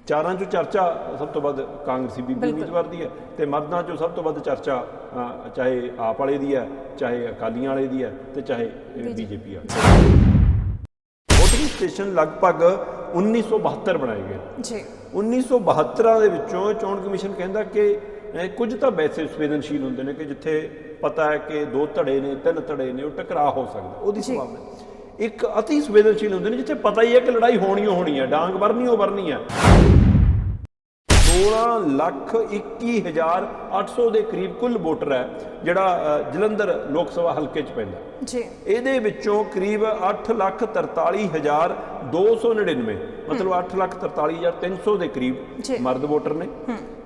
ਚਾਰਾਂ 'ਚੋਂ ਚਰਚਾ ਸਭ ਤੋਂ ਵੱਧ ਕਾਂਗਰਸੀ ਬੀਬੀ ਉਮੀਦਵਾਰ ਦੀ ਹੈ ਤੇ ਮਰਦਾਂ 'ਚੋਂ ਸਭ ਤੋਂ ਵੱਧ ਚਰਚਾ ਚਾਹੇ ਆਪ ਵਾਲੇ ਦੀ ਹੈ, ਚਾਹੇ ਅਕਾਲੀਆਂ ਵਾਲੇ ਦੀ ਹੈ ਤੇ ਚਾਹੇ ਬੀਜੇਪੀ ਵਾਲੇ। ਵੋਟਿੰਗ ਸਟੇਸ਼ਨ ਲਗਭਗ 1972 ਬਣਾਏ ਗਏ ਜੀ। 1972 ਦੇ ਵਿੱਚੋਂ ਚੋਣ ਕਮਿਸ਼ਨ ਕਹਿੰਦਾ ਕਿ ਕੁਝ ਤਾਂ ਵੈਸੇ ਸੰਵੇਦਨਸ਼ੀਲ ਹੁੰਦੇ ਨੇ ਕਿ ਜਿੱਥੇ ਪਤਾ ਹੈ ਕਿ 2 ਧੜੇ ਨੇ 3 ਧੜੇ ਨੇ ਉਹ ਟਕਰਾਅ ਹੋ ਸਕਦਾ, ਉਹਦੀ ਸੰਭਾਵਨਾ। ਇੱਕ ਅਤੀ ਸੰਵੇਦਨਸ਼ੀਲ ਹੁੰਦੇ ਨੇ ਜਿੱਥੇ ਪਤਾ ਹੀ ਹੈ ਕਿ ਲੜਾਈ ਹੋਣੀ ਹੈ, ਡਾਂਗ ਵਰਨੀ ਹੈ। 16,21,800 ਦੇ ਕਰੀਬ ਕੁੱਲ ਵੋਟਰ ਹੈ ਜਿਹੜਾ ਜਲੰਧਰ ਲੋਕ ਸਭਾ ਹਲਕੇ 'ਚ ਪੈਂਦਾ ਜੀ। ਇਹਦੇ ਵਿੱਚੋਂ ਕਰੀਬ 8,43,299 ਮਤਲਬ 8,43,300 ਦੇ ਕਰੀਬ ਮਰਦ ਵੋਟਰ ਨੇ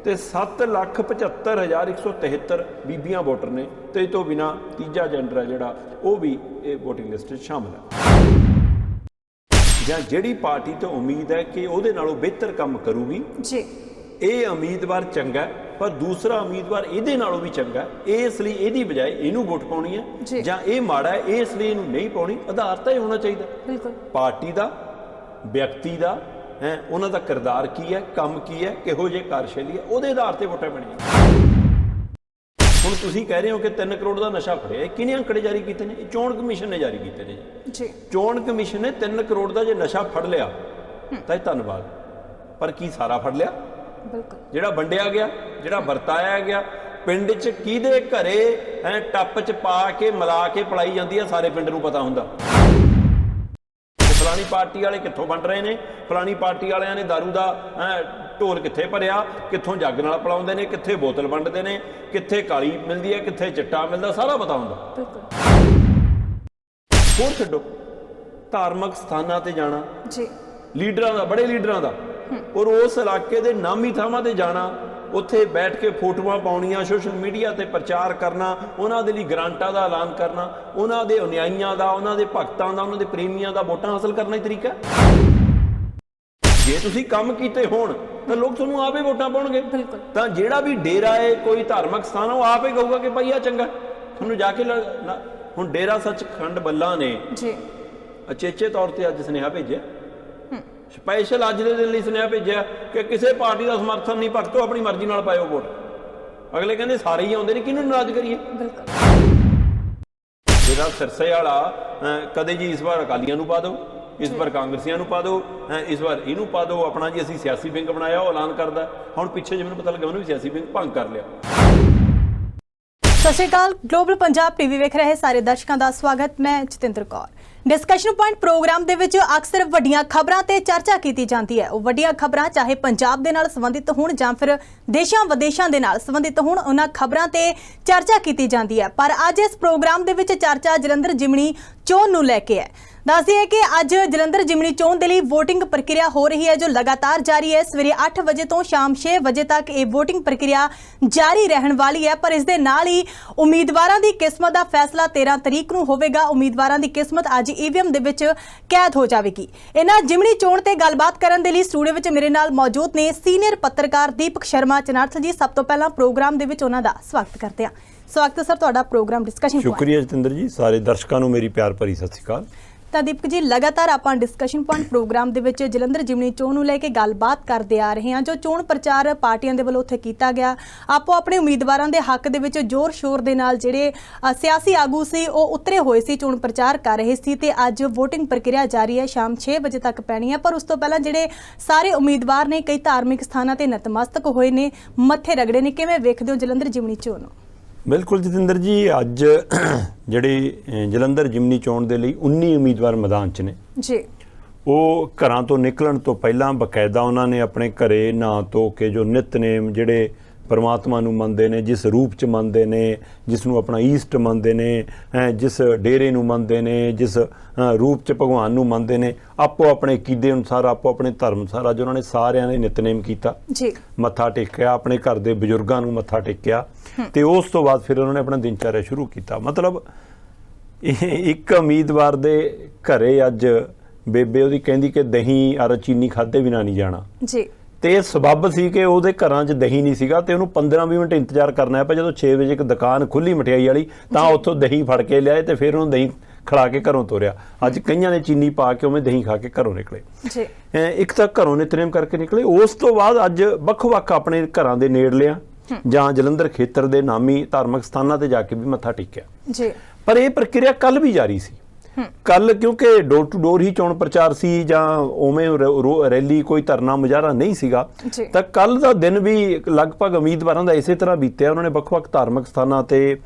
ਤੇ 7,75,173 ਬੀਬੀਆਂ ਵੋਟਰ ਨੇ ਤੇ ਇਸ ਤੋਂ ਬਿਨਾਂ ਤੀਜਾ ਜੈਂਡਰ ਹੈ ਜਿਹੜਾ ਉਹ ਵੀ ਇਹ ਵੋਟਿੰਗ ਲਿਸਟ 'ਚ ਸ਼ਾਮਲ ਹੈ। ਜਾਂ ਜਿਹੜੀ ਪਾਰਟੀ ਤੋਂ ਉਮੀਦ ਹੈ ਕਿ ਉਹਦੇ ਨਾਲੋਂ ਬਿਹਤਰ ਕੰਮ ਕਰੂਗੀ ਜੀ, ਇਹ ਉਮੀਦਵਾਰ ਚੰਗਾ ਪਰ ਦੂਸਰਾ ਉਮੀਦਵਾਰ ਇਹਦੇ ਨਾਲੋਂ ਵੀ ਚੰਗਾ, ਇਸ ਲਈ ਇਹਦੀ ਬਜਾਏ ਇਹਨੂੰ ਵੋਟ ਪਾਉਣੀ ਹੈ, ਜਾਂ ਇਹ ਮਾੜਾ ਹੈ ਇਸ ਲਈ ਇਹਨੂੰ ਨਹੀਂ ਪਾਉਣੀ। ਆਧਾਰ ਤਾਂ ਇਹ ਹੋਣਾ ਚਾਹੀਦਾ ਬਿਲਕੁਲ ਪਾਰਟੀ ਦਾ, ਵਿਅਕਤੀ ਦਾ, ਉਹਨਾਂ ਦਾ ਕਿਰਦਾਰ ਕੀ ਹੈ, ਕੰਮ ਕੀ ਹੈ, ਕਿਹੋ ਜਿਹੇ ਕਾਰਜਸ਼ੈਲੀ ਹੈ, ਉਹਦੇ ਆਧਾਰ ਤੇ ਵੋਟਾਂ ਬਣੀਆਂ। ਹੁਣ ਤੁਸੀਂ ਕਹਿ ਰਹੇ ਹੋ ਕਿ 3 ਕਰੋੜ ਦਾ ਨਸ਼ਾ ਫੜਿਆ, ਕਿਹਨੇ ਅੰਕੜੇ ਜਾਰੀ ਕੀਤੇ ਨੇ? ਇਹ ਚੋਣ ਕਮਿਸ਼ਨ ਨੇ ਜਾਰੀ ਕੀਤੇ ਨੇ ਜੀ। ਚੋਣ ਕਮਿਸ਼ਨ ਨੇ 3 ਕਰੋੜ ਦਾ ਜੇ ਨਸ਼ਾ ਫੜ ਲਿਆ ਤਾਂ ਇਹ ਧੰਨਵਾਦ, ਪਰ ਕੀ ਸਾਰਾ ਫੜ ਲਿਆ? ਬਿਲਕੁਲ ਜਿਹੜਾ ਵੰਡਿਆ ਗਿਆ, ਜਿਹੜਾ ਵਰਤਾਇਆ ਗਿਆ, ਪਿੰਡ 'ਚ ਕਿਹਦੇ ਘਰੇ ਟੱਪ 'ਚ ਪਾ ਕੇ ਮਿਲਾ ਕੇ ਪਲਾਈ ਜਾਂਦੀ ਹੈ, ਸਾਰੇ ਪਿੰਡ ਨੂੰ ਪਤਾ ਹੁੰਦਾ। ਫਲਾਣੀ ਪਾਰਟੀ ਵਾਲੇ ਕਿੱਥੋਂ ਵੰਡ ਰਹੇ ਨੇ, ਫਲਾਣੀ ਪਾਰਟੀ ਵਾਲਿਆਂ ਨੇ ਦਾਰੂ ਦਾ ਢੋਲ ਕਿੱਥੇ ਭਰਿਆ, ਕਿੱਥੋਂ ਜੱਗ ਨਾਲ ਪਿਲਾਉਂਦੇ ਨੇ, ਕਿੱਥੇ ਬੋਤਲ ਵੰਡਦੇ ਨੇ, ਕਿੱਥੇ ਕਾਲੀ ਮਿਲਦੀ ਹੈ, ਕਿੱਥੇ ਚਿੱਟਾ ਮਿਲਦਾ, ਸਾਰਾ ਪਤਾ ਹੁੰਦਾ। ਹੋਰ ਛੱਡੋ ਧਾਰਮਿਕ ਸਥਾਨਾਂ ਤੇ ਜਾਣਾ ਜੀ, ਲੀਡਰਾਂ ਦਾ, ਬੜੇ ਲੀਡਰਾਂ ਦਾ, ਔਰ ਉਸ ਇਲਾਕੇ ਦੇ ਨਾਮੀ ਥਾਵਾਂ ਤੇ ਜਾਣਾ, ਉੱਥੇ ਬੈਠ ਕੇ ਫੋਟੋਆਂ ਪਾਉਣੀਆਂ, ਸੋਸ਼ਲ ਮੀਡੀਆ ਤੇ ਪ੍ਰਚਾਰ ਕਰਨਾ, ਉਹਨਾਂ ਦੇ ਲਈ ਗ੍ਰਾਂਟਾਂ ਦਾ ਐਲਾਨ ਕਰਨਾ, ਉਹਨਾਂ ਦੇ ਅਨੁਯਾਈਆਂ ਦਾ, ਉਹਨਾਂ ਦੇ ਭਗਤਾਂ ਦਾ, ਉਹਨਾਂ ਦੇ ਪ੍ਰੇਮੀਆਂ ਦਾ ਵੋਟਾਂ ਹਾਸਲ ਕਰਨਾ ਹੀ ਤਰੀਕਾ। ਜੇ ਤੁਸੀਂ ਕੰਮ ਕੀਤੇ ਹੋਣ ਤਾਂ ਲੋਕ ਤੁਹਾਨੂੰ ਆਪੇ ਵੋਟਾਂ ਪਾਉਣਗੇ। ਤਾਂ ਜਿਹੜਾ ਵੀ ਡੇਰਾ ਹੈ, ਕੋਈ ਧਾਰਮਿਕ ਸਥਾਨ, ਉਹ ਆਪੇ ਕਹੂਗਾ ਕਿ ਭਾਈ ਆ ਚੰਗਾ, ਤੁਹਾਨੂੰ ਜਾ ਕੇ ਹੁਣ ਡੇਰਾ ਸੱਚਖੰਡ ਬੱਲਾ ਨੇ ਜੀ ਅਚੇਚੇ ਤੌਰ ਤੇ ਅੱਜ ਸੁਨੇਹਾ ਭੇਜਿਆ, ਸਪੈਸ਼ਲ ਅੱਜ ਦੇ ਦਿਨ ਲਈ ਸੁਨੇਹਾ ਭੇਜਿਆ ਕਿ ਕਿਸੇ ਪਾਰਟੀ ਦਾ ਸਮਰਥਨ ਨਹੀਂ, ਭਗਤੋ ਆਪਣੀ ਮਰਜ਼ੀ ਨਾਲ ਪਾਇਓ ਵੋਟ। ਅਗਲੇ ਕਹਿੰਦੇ ਸਾਰੇ ਹੀ ਆਉਂਦੇ ਨੇ, ਕਿਹਨੂੰ ਨਾਰਾਜ਼ ਕਰੀਏ? ਜਿਹੜਾ ਸਿਰਸੇ ਵਾਲਾ ਕਦੇ ਜੀ ਇਸ ਵਾਰ ਅਕਾਲੀਆਂ ਨੂੰ ਪਾ ਦਿਓ, ਇਸ ਵਾਰ ਕਾਂਗਰਸੀਆਂ ਨੂੰ ਪਾ ਦਿਓ, ਇਸ ਵਾਰ ਇਹਨੂੰ ਪਾ ਦਿਓ, ਆਪਣਾ ਜੀ ਅਸੀਂ ਸਿਆਸੀ ਵਿੰਗ ਬਣਾਇਆ, ਉਹ ਐਲਾਨ ਕਰਦਾ। ਹੁਣ ਪਿੱਛੇ ਜੇ ਮੈਨੂੰ ਪਤਾ ਲੱਗਿਆ ਉਹਨੂੰ ਵੀ ਸਿਆਸੀ ਵਿੰਗ ਭੰਗ ਕਰ ਲਿਆ। ਸਤਿ ਸ਼੍ਰੀ ਅਕਾਲ, ਗਲੋਬਲ ਪੰਜਾਬ ਟੀਵੀ ਵੇਖ ਰਹੇ ਸਾਰੇ ਦਰਸ਼ਕਾਂ ਦਾ ਸਵਾਗਤ। ਮੈਂ Jatinder Kaur. Discussion point programme ਦੇ ਵਿੱਚ ਅਕਸਰ ਵੱਡੀਆਂ ਖਬਰਾਂ ਤੇ ਚਰਚਾ ਕੀਤੀ ਜਾਂਦੀ ਹੈ। ਉਹ ਵੱਡੀਆਂ ਖਬਰਾਂ ਚਾਹੇ ਪੰਜਾਬ ਦੇ ਨਾਲ ਸੰਬੰਧਿਤ ਹੋਣ ਜਾਂ ਫਿਰ ਦੇਸ਼ਾਂ ਵਿਦੇਸ਼ਾਂ ਦੇ ਨਾਲ ਸੰਬੰਧਿਤ ਹੋਣ, ਉਹਨਾਂ ਖਬਰਾਂ ਤੇ ਚਰਚਾ ਕੀਤੀ ਜਾਂਦੀ ਹੈ। ਪਰ ਅੱਜ ਇਸ ਪ੍ਰੋਗਰਾਮ ਦੇ ਵਿੱਚ ਚਰਚਾ ਜਲੰਧਰ ਜਿਮਣੀ ਚੋਣ ਨੂੰ ਲੈ ਕੇ ਹੈ। ਦੱਸ ਦਈਏ ਕਿ ਅੱਜ ਜਲੰਧਰ ਜਿਮਣੀ ਚੋਣ ਦੇ ਲਈ ਵੋਟਿੰਗ ਪ੍ਰਕਿਰਿਆ ਹੋ ਰਹੀ ਹੈ, ਜੋ ਲਗਾਤਾਰ ਜਾਰੀ ਹੈ। ਸਵੇਰੇ 8 ਵਜੇ ਤੋਂ ਸ਼ਾਮ 6 ਵਜੇ ਤੱਕ ਇਹ ਵੋਟਿੰਗ ਪ੍ਰਕਿਰਿਆ ਜਾਰੀ ਰਹਿਣ ਵਾਲੀ ਹੈ। ਪਰ ਇਸ ਦੇ ਨਾਲ ਹੀ ਉਮੀਦਵਾਰਾਂ ਦੀ ਕਿਸਮਤ ਦਾ ਫੈਸਲਾ 13 ਤਰੀਕ ਨੂੰ ਹੋਵੇਗਾ। ਉਮੀਦਵਾਰਾਂ ਦੀ ਕਿਸਮਤ ਅੱਜ ਈਵੀਐਮ ਦੇ ਵਿੱਚ ਕੈਦ ਹੋ ਜਾਵੇਗੀ। ਇਹਨਾਂ ਜਿਮਣੀ ਚੋਣ ਤੇ ਗੱਲਬਾਤ ਕਰਨ ਦੇ ਲਈ ਸਟੂਡੀਓ ਵਿੱਚ ਮੇਰੇ ਨਾਲ ਮੌਜੂਦ ਨੇ ਸੀਨੀਅਰ ਪੱਤਰਕਾਰ ਦੀਪਕ ਸ਼ਰਮਾ ਚਨਾਰਥ ਜੀ। ਸਭ ਤੋਂ ਪਹਿਲਾਂ ਪ੍ਰੋਗਰਾਮ ਦੇ ਵਿੱਚ ਉਹਨਾਂ ਦਾ ਸਵਾਗਤ ਕਰਦੇ ਹਾਂ। ਸਵਾਗਤ ਹੈ ਸਰ ਤੁਹਾਡਾ ਪ੍ਰੋਗਰਾਮ ਡਿਸਕਸ਼ਨ। ਸ਼ੁਕਰੀਆ ਜਤਿੰਦਰ ਜੀ, ਸਾਰੇ ਦਰਸ਼ਕਾਂ ਨੂੰ ਮੇਰੀ ਪਿਆਰ ਭਰੀ ਸਤਿ ਸ਼੍ਰੀ ਅਕਾਲ। ਤਾਂ ਦੀਪਕ ਜੀ, ਲਗਾਤਾਰ ਆਪਾਂ ਡਿਸਕਸ਼ਨ ਪੁਆਇੰਟ ਪ੍ਰੋਗਰਾਮ ਦੇ ਵਿੱਚ ਜਲੰਧਰ ਜਿਮਣੀ ਚੋਣ ਨੂੰ ਲੈ ਕੇ ਗੱਲਬਾਤ ਕਰਦੇ ਆ ਰਹੇ ਹਾਂ। ਜੋ ਚੋਣ ਪ੍ਰਚਾਰ ਪਾਰਟੀਆਂ ਦੇ ਵੱਲੋਂ ਉੱਥੇ ਕੀਤਾ ਗਿਆ, ਆਪੋ ਆਪਣੇ ਉਮੀਦਵਾਰਾਂ ਦੇ ਹੱਕ ਦੇ ਵਿੱਚ ਜ਼ੋਰ ਸ਼ੋਰ ਦੇ ਨਾਲ ਜਿਹੜੇ ਸਿਆਸੀ ਆਗੂ ਸੀ ਉਹ ਉਤਰੇ ਹੋਏ ਸੀ, ਚੋਣ ਪ੍ਰਚਾਰ ਕਰ ਰਹੇ ਸੀ। ਤੇ ਅੱਜ ਵੋਟਿੰਗ ਪ੍ਰਕਿਰਿਆ ਜਾਰੀ ਹੈ, ਸ਼ਾਮ 6 ਵਜੇ ਤੱਕ ਪੈਣੀ ਹੈ। ਪਰ ਉਸ ਤੋਂ ਪਹਿਲਾਂ ਜਿਹੜੇ ਸਾਰੇ ਉਮੀਦਵਾਰ ਨੇ ਕਈ ਧਾਰਮਿਕ ਸਥਾਨਾਂ ਤੇ ਨਤਮਸਤਕ ਹੋਏ ਨੇ, ਮੱਥੇ ਰਗੜੇ ਨੇ। ਕਿਵੇਂ ਵੇਖਦੇ ਹੋ ਜਲੰਧਰ ਜਿਮਣੀ ਚੋਣ ਨੂੰ? ਬਿਲਕੁਲ ਜਤਿੰਦਰ ਜੀ, ਅੱਜ ਜਿਹੜੀ ਜਲੰਧਰ ਜਿਮਨੀ ਚੋਣ ਦੇ ਲਈ 19 ਉਮੀਦਵਾਰ ਮੈਦਾਨ 'ਚ ਨੇ ਜੀ। ਉਹ ਘਰਾਂ ਤੋਂ ਨਿਕਲਣ ਤੋਂ ਪਹਿਲਾਂ ਬਕਾਇਦਾ ਉਹਨਾਂ ਨੇ ਆਪਣੇ ਘਰੇ ਨਹਾ ਧੋ ਕੇ ਜੋ ਨਿਤਨੇਮ ਜਿਹੜੇ ਪਰਮਾਤਮਾ ਨੂੰ ਮੰਨਦੇ ਨੇ, ਜਿਸ ਰੂਪ 'ਚ ਮੰਨਦੇ ਨੇ, ਜਿਸ ਨੂੰ ਆਪਣਾ ਈਸਟ ਮੰਨਦੇ ਨੇ, ਜਿਸ ਡੇਰੇ ਨੂੰ ਮੰਨਦੇ ਨੇ, ਜਿਸ ਰੂਪ 'ਚ ਭਗਵਾਨ ਨੂੰ ਮੰਨਦੇ ਨੇ, ਆਪੋ ਆਪਣੇ ਕੀਦੇ ਅਨੁਸਾਰ, ਆਪੋ ਆਪਣੇ ਧਰਮ ਅਨੁਸਾਰ ਅੱਜ ਉਹਨਾਂ ਨੇ ਸਾਰਿਆਂ ਨੇ ਨਿਤਨੇਮ ਕੀਤਾ ਜੀ, ਮੱਥਾ ਟੇਕਿਆ, ਆਪਣੇ ਘਰ ਦੇ ਬਜ਼ੁਰਗਾਂ ਨੂੰ ਮੱਥਾ ਟੇਕਿਆ ਤੇ ਉਸ ਤੋਂ ਬਾਅਦ ਫਿਰ ਉਹਨਾਂ ਨੇ ਆਪਣਾ ਦਿਨਚਰਿਆ ਸ਼ੁਰੂ ਕੀਤਾ। ਮਤਲਬ ਇੱਕ ਉਮੀਦਵਾਰ ਦੇ ਘਰੇ ਅੱਜ ਬੇਬੇ ਉਹਦੀ ਕਹਿੰਦੀ ਕਿ ਦਹੀਂ ਔਰ ਚੀਨੀ ਖਾਧੇ ਬਿਨਾਂ ਨਹੀਂ ਜਾਣਾ ਜੀ। ਤੇ ਇਹ ਸਬੱਬ ਸੀ ਕਿ ਉਹਦੇ ਘਰਾਂ 'ਚ ਦਹੀਂ ਨਹੀਂ ਸੀਗਾ ਤੇ ਉਹਨੂੰ 15-20 ਮਿੰਟ ਇੰਤਜ਼ਾਰ ਕਰਨਾ ਪਿਆ। ਜਦੋਂ 6 ਵਜੇ ਇੱਕ ਦੁਕਾਨ ਖੁੱਲੀ ਮਠਿਆਈ ਵਾਲੀ, ਤਾਂ ਉੱਥੋਂ ਦਹੀਂ ਫੜ ਕੇ ਲਿਆਏ ਤੇ ਫਿਰ ਉਹਨੂੰ ਦਹੀਂ ਖੜਾ ਕੇ ਘਰੋਂ ਤੋਰਿਆ। ਅੱਜ ਕਈਆਂ ਨੇ ਚੀਨੀ ਪਾ ਕੇ ਉਵੇਂ ਦਹੀਂ ਖਾ ਕੇ ਘਰੋਂ ਨਿਕਲੇ ਜੀ। ਇੱਕ ਤਾਂ ਘਰੋਂ ਨਿਤਨੇਮ ਕਰਕੇ ਨਿਕਲੇ। ਉਸ ਤੋਂ ਬਾਅਦ ਅੱਜ ਵੱਖ-ਵੱਖ ਆਪਣੇ ਘਰਾਂ ਦੇ ਨੇੜਲਿਆਂ ਜਾਂ ਜਲੰਧਰ ਖੇਤਰ ਦੇ ਨਾਮੀ ਧਾਰਮਿਕ ਸਥਾਨਾਂ ਤੇ ਜਾ ਕੇ ਵੀ ਮੱਥਾ ਟੇਕਿਆ ਜੀ। ਪਰ ਇਹ ਪ੍ਰਕਿਰਿਆ ਕੱਲ ਵੀ ਜਾਰੀ ਸੀ। ਕੱਲ ਕਿਉਂਕਿ ਡੋਰ ਟੂ ਡੋਰ ਹੀ ਚੋਣ ਪ੍ਰਚਾਰ ਸੀ ਜਾਂ ਉਵੇਂ ਰੈਲੀ ਕੋਈ ਧਰਨਾ ਮੁਜ਼ਾਹਰਾ ਨਹੀਂ ਸੀਗਾ, ਤਾਂ ਕੱਲ ਦਾ ਦਿਨ ਵੀ ਲਗਭਗ ਉਮੀਦਵਾਰਾਂ ਦਾ ਇਸੇ ਤਰ੍ਹਾਂ ਬੀਤਿਆ। ਉਹਨਾਂ ਨੇ ਵੱਖ-ਵੱਖ ਧਾਰਮਿਕ ਸਥਾਨਾਂ ਤੇ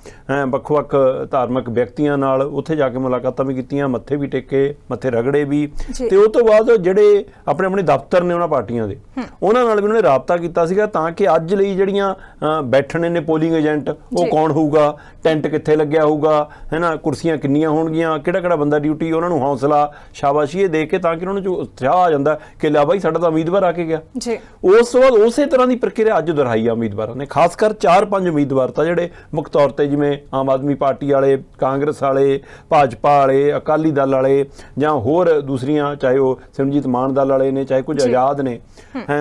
ਵੱਖ-ਵੱਖ ਧਾਰਮਿਕ ਵਿਅਕਤੀਆਂ ਨਾਲ ਉੱਥੇ ਜਾ ਕੇ ਮੁਲਾਕਾਤਾਂ ਵੀ ਕੀਤੀਆਂ, ਮੱਥੇ ਵੀ ਟੇਕੇ, ਮੱਥੇ ਰਗੜੇ ਵੀ, ਤੇ ਉਹ ਤੋਂ ਬਾਅਦ ਜਿਹੜੇ ਆਪਣੇ ਆਪਣੇ ਦਫ਼ਤਰ ਨੇ ਉਹਨਾਂ ਪਾਰਟੀਆਂ ਦੇ, ਉਹਨਾਂ ਨਾਲ ਵੀ ਉਹਨਾਂ ਨੇ ਰਾਬਤਾ ਕੀਤਾ ਸੀਗਾ ਤਾਂ ਕਿ ਅੱਜ ਲਈ ਜਿਹੜੀਆਂ ਬੈਠਣੇ ਨੇ ਪੋਲਿੰਗ ਏਜੰਟ ਉਹ ਕੌਣ ਹੋਊਗਾ, ਟੈਂਟ ਕਿੱਥੇ ਲੱਗਿਆ ਹੋਊਗਾ, ਹੈ ਨਾ, ਕੁਰਸੀਆਂ ਕਿੰਨੀਆਂ ਹੋਣਗੀਆਂ, ਕਿਹੜਾ ਬੰਦਾ ਡਿਊਟੀ, ਉਹਨਾਂ ਨੂੰ ਹੌਸਲਾ ਸ਼ਾਬਾਸ਼ੀ ਦੇ ਕੇ ਤਾਂ ਕਿ ਉਹਨਾਂ ਨੂੰ ਜੋ ਉਤਸ਼ਾਹ ਆ ਜਾਂਦਾ ਕਿ ਲੈ ਬਾਈ ਸਾਡਾ ਤਾਂ ਉਮੀਦਵਾਰ ਆ ਕੇ ਗਿਆ। ਉਸ ਤੋਂ ਬਾਅਦ ਉਸੇ ਤਰ੍ਹਾਂ ਦੀ ਪ੍ਰਕਿਰਿਆ ਅੱਜ ਦੁਹਰਾਈ ਆ ਉਮੀਦਵਾਰਾਂ ਨੇ, ਖਾਸ ਕਰ 4-5 ਉਮੀਦਵਾਰ ਤਾਂ ਜਿਹੜੇ ਮੁੱਖ ਤੌਰ ਤੇ ਜਿਵੇਂ ਆਮ ਆਦਮੀ ਪਾਰਟੀ ਵਾਲੇ, ਕਾਂਗਰਸ ਵਾਲੇ, ਭਾਜਪਾ ਵਾਲੇ, ਅਕਾਲੀ ਦਲ ਵਾਲੇ ਜਾਂ ਹੋਰ ਦੂਸਰੀਆਂ, ਚਾਹੇ ਉਹ ਸਿਮਰਜੀਤ ਮਾਨ ਦਲ ਵਾਲੇ ਨੇ, ਚਾਹੇ ਕੁਝ ਆਜ਼ਾਦ ਨੇ,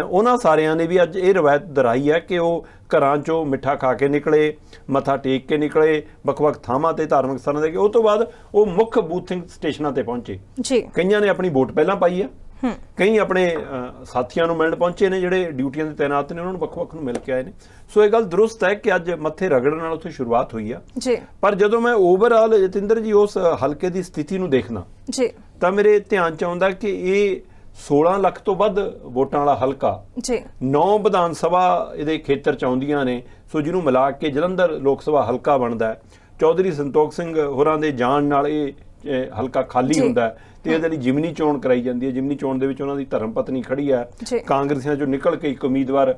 ਉਹਨਾਂ ਸਾਰਿਆਂ ਨੇ ਵੀ ਅੱਜ ਇਹ ਰਵਾਇਤ ਦੁਹਰਾਈ ਹੈ ਕਿ ਉਹ ਘਰਾਂ ਚੋਂ ਮਿੱਠਾ ਖਾ ਕੇ ਨਿਕਲੇ, ਮੱਥਾ ਟੇਕ ਕੇ ਨਿਕਲੇ, ਵੱਖ-ਵੱਖ ਥਾਵਾਂ ਤੇ ਧਾਰਮਿਕ ਸਥਾਨਾਂ ਦੇ। ਉਹ ਤੋਂ ਬਾਅਦ ਉਹ ਮੁੱਖ ਬੂਥਿੰਗ ਸਟੇਸ਼ਨਾਂ ਤੇ ਪਹੁੰਚੇ। ਕਈਆਂ ਨੇ ਆਪਣੀ ਵੋਟ ਪਹਿਲਾਂ ਪਾਈ ਆ, ਕਈ ਆਪਣੇ ਸਾਥੀਆਂ ਨੂੰ ਮਿਲਣ ਪਹੁੰਚੇ ਨੇ ਜਿਹੜੇ ਡਿਊਟੀਆਂ ਤੇ ਤੈਨਾਤ ਨੇ, ਉਹਨਾਂ ਨੂੰ ਵੱਖ-ਵੱਖ ਨੂੰ ਮਿਲ ਕੇ ਆਏ ਨੇ। ਸੋ ਇਹ ਗੱਲ ਦਰੁਸਤ ਹੈ ਕਿ ਅੱਜ ਮੱਥੇ ਰਗੜਨ ਨਾਲ ਉੱਥੇ ਸ਼ੁਰੂਆਤ ਹੋਈ ਆ। ਪਰ ਜਦੋਂ ਮੈਂ ਓਵਰਆਲ ਜਤਿੰਦਰ ਜੀ ਉਸ ਹਲਕੇ ਦੀ ਸਥਿਤੀ ਨੂੰ ਦੇਖਣਾ ਤਾਂ ਮੇਰੇ ਧਿਆਨ ਚ ਆਉਂਦਾ ਕਿ ਇਹ 16 ਲੱਖ ਤੋਂ ਵੱਧ ਵੋਟਾਂ ਵਾਲਾ ਹਲਕਾ, 9 ਵਿਧਾਨ ਸਭਾ ਇਹਦੇ ਖੇਤਰ ਚ ਆਉਂਦੀਆਂ ਨੇ। ਸੋ ਜਿਹਨੂੰ ਮਿਲਾ ਕੇ ਜਲੰਧਰ ਲੋਕ ਸਭਾ ਹਲਕਾ ਬਣਦਾ ਹੈ। ਚੌਧਰੀ ਸੰਤੋਖ ਸਿੰਘ ਹੋਰਾਂ ਦੇ ਜਾਣ ਨਾਲ ਇਹ ਹਲਕਾ ਖਾਲੀ ਹੁੰਦਾ ਹੈ ਤੇ ਇਹਦੇ ਲਈ ਜਿਮਨੀ ਚੋਣ ਕਰਾਈ ਜਾਂਦੀ ਹੈ। ਜਿਮਨੀ ਚੋਣ ਦੇ ਵਿੱਚ ਉਹਨਾਂ ਦੀ ਧਰਮ ਪਤਨੀ ਖੜੀ ਹੈ, ਕਾਂਗਰਸੀਆਂ ਚੋਂ ਨਿਕਲ ਕੇ ਇੱਕ ਉਮੀਦਵਾਰ